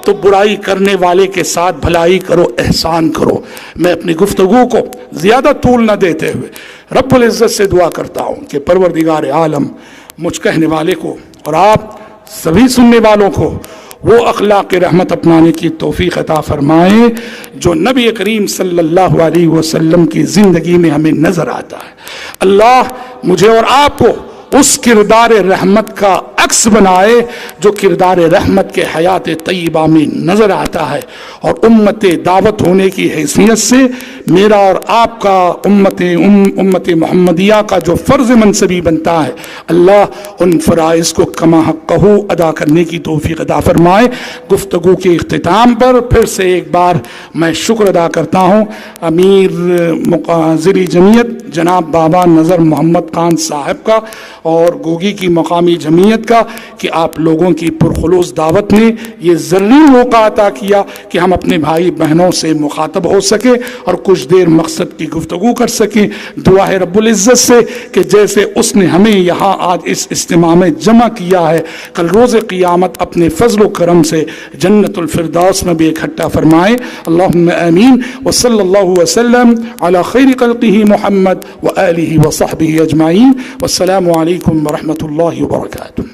تو برائی کرنے والے کے ساتھ بھلائی کرو، احسان کرو۔ میں اپنی گفتگو کو زیادہ طول نہ دیتے ہوئے رب العزت سے دعا کرتا ہوں کہ پروردگار عالم مجھ کہنے والے کو اور آپ سبھی سننے والوں کو وہ اخلاق رحمت اپنانے کی توفیق عطا فرمائے جو نبی کریم صلی اللہ علیہ وسلم کی زندگی میں ہمیں نظر آتا ہے۔ اللہ مجھے اور آپ کو اس کردار رحمت کا عکس بنائے جو کردار رحمت کے حیات طیبہ میں نظر آتا ہے، اور امت دعوت ہونے کی حیثیت سے میرا اور آپ کا امت محمدیہ کا جو فرض منصبی بنتا ہے، اللہ ان فرائض کو کما حقہ ادا کرنے کی توفیق عطا فرمائے۔ گفتگو کے اختتام پر پھر سے ایک بار میں شکر ادا کرتا ہوں امیر ضلعی جمعیت جناب بابا نظر محمد خان صاحب کا اور گوگی کی مقامی جمعیت کا کہ آپ لوگوں کی پرخلوص دعوت نے یہ ضروری موقع عطا کیا کہ ہم اپنے بھائی بہنوں سے مخاطب ہو سکے اور کچھ دیر مقصد کی گفتگو کر سکیں۔ دعا ہے رب العزت سے کہ جیسے اس نے ہمیں یہاں آج اس اجتماع میں جمع کیا ہے، کل روز قیامت اپنے فضل و کرم سے جنت الفردوس میں بھی اکٹھا فرمائے۔ اللہم آمین، وصلی اللہ وسلم علی خیر خلقہ محمد وآلہ وصحبہ اجمعین، والسلام علیکم ورحمۃ اللہ وبرکاتہ۔